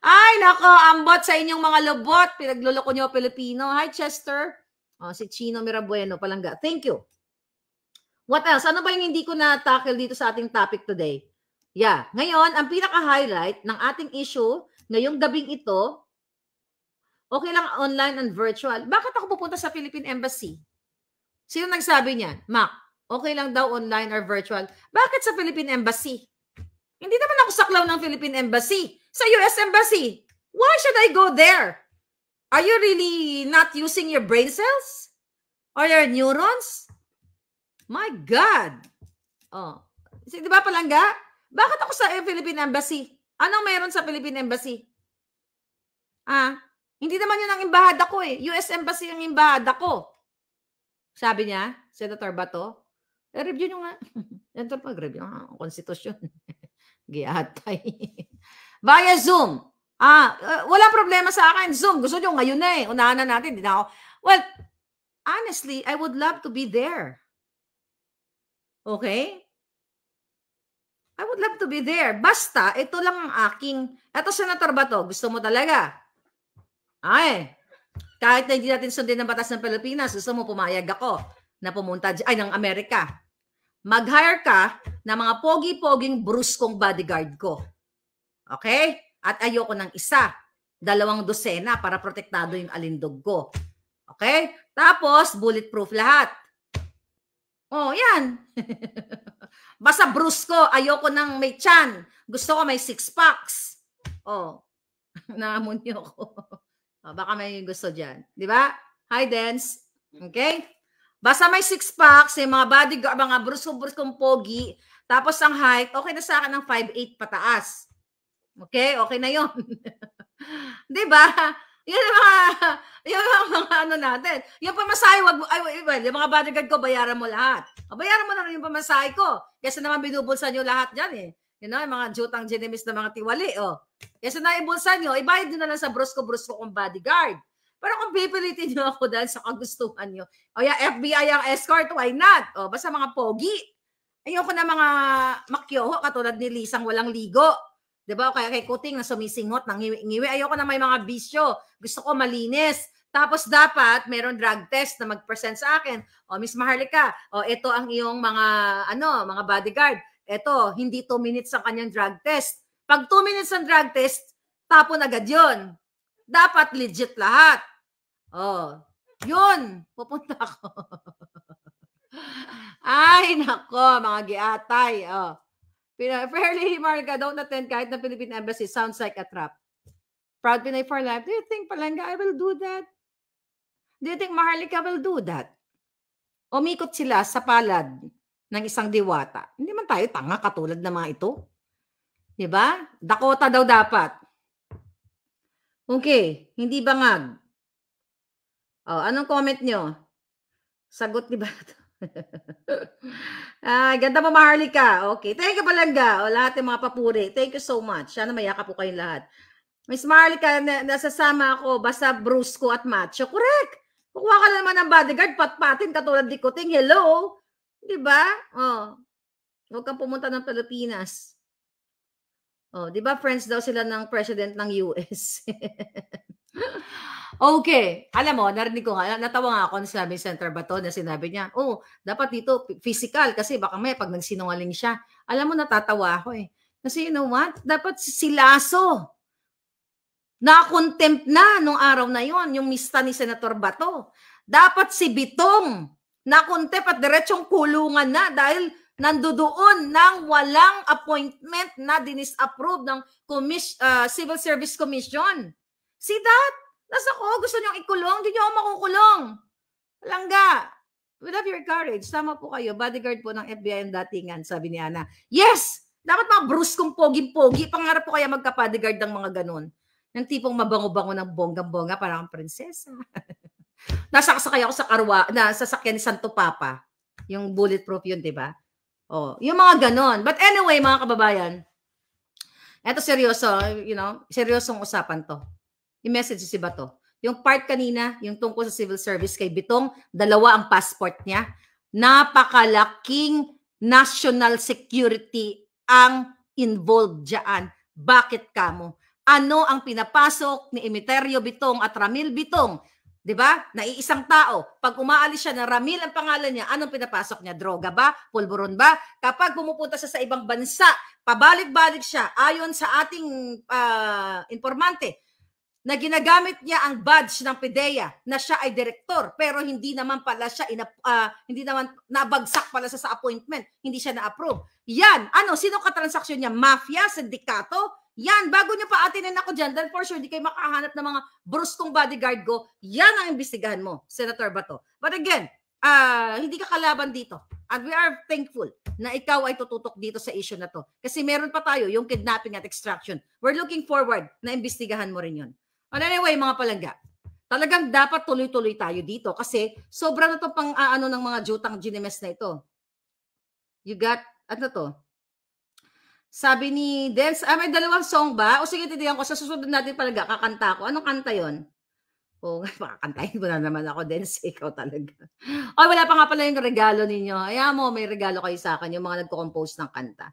Ay, nako, ambot sa inyong mga lubot. Pinagluloko niyo Pilipino. Hi, Chester. Si Chino Mirabueno, palangga. Thank you. What else? Ano ba yung hindi ko na-tackle dito sa ating topic today? Yeah. Ngayon, ang pinaka-highlight ng ating issue ngayong gabing ito, okay lang online and virtual. Bakit ako pupunta sa Philippine Embassy? Sino nagsabi niyan? Mac, okay lang daw online or virtual. Bakit sa Philippine Embassy? Hindi naman ako saklaw ng Philippine Embassy. Sa US Embassy. Why should I go there? Are you really not using your brain cells? Or your neurons? My God! Oh. Di ba palangga? Bakit ako sa Philippine Embassy? Anong meron sa Philippine Embassy? Hindi naman yun ang embahada ko eh. US Embassy ang embahada ko. Sabi niya, Senator Bato, review nyo nga. Ito pag-review nga, konstitusyon. Giatay. Via Zoom. Wala problema sa akin. Zoom. Gusto nyo ngayon na eh. Unahan na natin. Di na ako. Well, honestly, I would love to be there. Okay? I would love to be there. Basta, ito lang ang aking, eto Senator Bato, gusto mo talaga? Kahit na hindi natin sundin ang batas ng Pilipinas, gusto mo pumayag ako na pumunta ng Amerika. Mag-hire ka ng mga pogi-poging bruskong bodyguard ko. Okay? At ayoko ng 1, 2 dosena para protektado yung alindog ko. Okay? Tapos, bulletproof lahat. Yan. Basta brusko, ayoko ng may tiyan. Gusto ko may 6 packs. Naamon niyo ko. Baka may gusto dyan. Di ba? Hi, Dance. Okay? Basta may 6 packs, yung mga bodyguard, mga bruskong pogi, tapos ang height, okay na sa akin ng 5'8" pataas. Okay? Okay na yun. Di ba? Yan ang mga ano natin. Yung pamasahe, yung mga bodyguard ko, bayaran mo lahat. Bayaran mo na rin yung pamasahe ko. Kasi naman binubulsa nyo lahat dyan eh. Yung mga jutang genemis na mga tiwali. Kasi naibulsa nyo, ibayad nyo na lang sa brusko-brusko kong bodyguard. Pero kung pipilitin nyo ako dahil sa kagustuhan nyo, FBI ang escort, why not? Basta mga pogi. Ayoko na mga makyoho katulad ni Lisang walang ligo. Diba? Kaya kay Kuting na sumisinghot ng ngiwi. Ayoko na may mga bisyo. Gusto ko malinis. Tapos dapat meron drug test na mag-present sa akin. Miss Maharlika, ito ang iyong mga bodyguard. Ito, hindi 2 minutes ang kanyang drug test. Pag 2 minutes ang drug test, tapon agad yun. Dapat legit lahat. Yun. Pupunta ako. Ay, nako, mga giatay. Fairly, Marga, don't attend kahit na Philippine Embassy. Sounds like a trap. Proud Pinay for life. Do you think, Palangga, I will do that? Do you think Maharlika will do that? Umikot sila sa palad ng isang diwata. Hindi man tayo tanga katulad ng mga ito. Diba? Dakota daw dapat. Okay, hindi bangag. Anong comment nyo? Sagot ni ba? Ganda mo, Maharlika. Okay, thank you, Palangga. Lahat ng mga papuri. Thank you so much. Sana mayakap po kayong lahat. Miss Maharlika, nasasama ako basta brusco at macho. Correct. Kukuha ka naman ng bodyguard, patpatin katulad di Kuting. Hello? Diba? Huwag kang pumunta ng Pilipinas. Diba friends daw sila ng president ng US? Okay. Alam mo, narinig ko nga, natawa nga ako na sinabi ni Senator Bato na sinabi niya, dapat dito physical kasi baka may pag nagsinungaling siya. Alam mo, natatawa ako eh. Kasi you know what? Dapat si Lasso. Na-contempt na nung araw na yon yung mista ni Senator Bato. Dapat si Bitong na-contempt at diretsong kulungan na dahil nandoon ng walang appointment na dinisapprove ng Civil Service Commission. See that? Nasa ko, gusto niyong ikulong, hindi niyo ako makukulong. Palangga, we love your courage. Tama po kayo, bodyguard po ng FBI ang datingan, sabi ni Ana. Yes! Dapat mga bruskong pogi-pogi. Pangarap po kaya magka-bodyguard ng mga ganun. Yung tipong mabango-bango ng bonggang-bonga, parang prinsesa. Nasakasakay ako sa sasakyan ni Santo Papa. Yung bulletproof yun, di ba? Yung mga ganon. But anyway, mga kababayan, eto seryoso, seryosong usapan to. I-message si Bato. Yung part kanina, yung tungkol sa civil service kay Bitong, 2 ang passport niya. Napakalaking national security ang involved dyan. Bakit kamo? Ano ang pinapasok ni Emeterio Bitong at Ramil Bitong? Diba? Naiisang tao. Pag umaalis siya na Ramil ang pangalan niya, anong pinapasok niya? Droga ba? Pulburon ba? Kapag pumupunta siya sa ibang bansa, pabalik-balik siya, ayon sa ating informante, na ginagamit niya ang badge ng PDEA na siya ay direktor pero hindi naman pala siya hindi naman nabagsak pala sa appointment, hindi siya na-approve. Yan, sino katransaksyon niya? Mafia, sindikato? Yan, bago niyo pa atinin ako dyan, then for sure, di kayo makahanap ng mga bruskong bodyguard ko. Yan ang imbestigahan mo, Senator Bato. But again, hindi ka kalaban dito. And we are thankful na ikaw ay tututok dito sa issue na to. Kasi meron pa tayo yung kidnapping at extraction. We're looking forward na imbestigahan mo rin yun. And anyway, mga palangga, talagang dapat tuloy-tuloy tayo dito kasi sobrang na ito pang ng mga jutang ginimes na ito. You got, sabi ni Dens, may 2 song ba? O sige, titiyan ko, sa susunod natin palangga, kakanta ko. Anong kanta yon? Makakantahin ko na naman ako, Dens, ikaw talaga. Wala pa nga pala yung regalo ninyo. Ayan mo, may regalo kayo sa akin, yung mga nagko-compose ng kanta.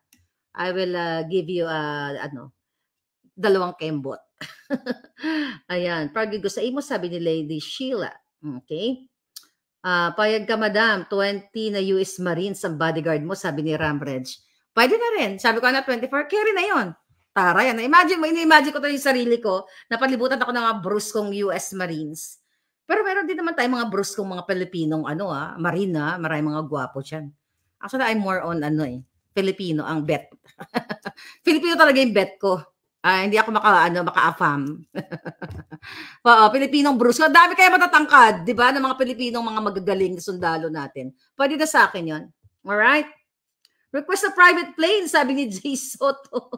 I will give you, 2 kembot. Ayan, pagod ko sa imo, sabi ni Lady Sheila. Okay. Payag ka, madam, 20 na US Marines ang bodyguard mo, sabi ni Ramreg. Pwede na rin. Sabi ko na 24, carry na yon. Tara yan. Ini-imagine ko to yung sarili ko, napalibutan ako ng mga bruskong US Marines. Pero meron din naman tayo mga bruskong mga Pilipinong Marine, maraming mga gwapo dyan. Actually, I'm more on Filipino ang bet. Filipino talaga yung bet ko. Hindi ako maka-affam. Pilipinong brusko. Dami kaya matatangkad, di ba? Ng mga Pilipinong mga magagaling na sundalo natin. Pwede na sa akin yon. Alright? Request a private plane, sabi ni Jay Soto.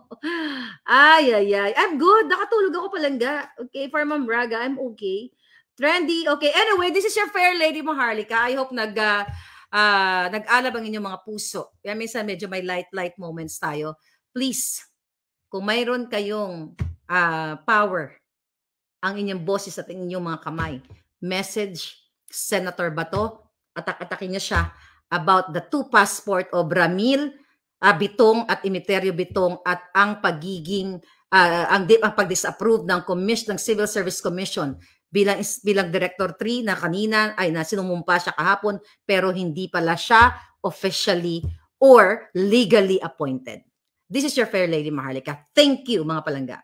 Ay. I'm good. Nakatulog ako palangga. Okay, for Ma'am Braga, I'm okay. Trendy. Okay, anyway, this is your fair lady, Maharlika. I hope nag-alab ang inyong mga puso. Kaya minsan medyo may light moments tayo. Please, kung mayroon kayong power, ang inyong boses at inyong mga kamay, message Senator Bato, atak-atakin niya siya about the 2 passport of Ramil Bitong at Emeterio Bitong at ang pagiging, ang pag-disapprove ng Civil Service Commission bilang Director 3 na kanina ay sinumumpa siya kahapon pero hindi pala siya officially or legally appointed. This is your fair lady, Maharlika. Thank you, mga palangga.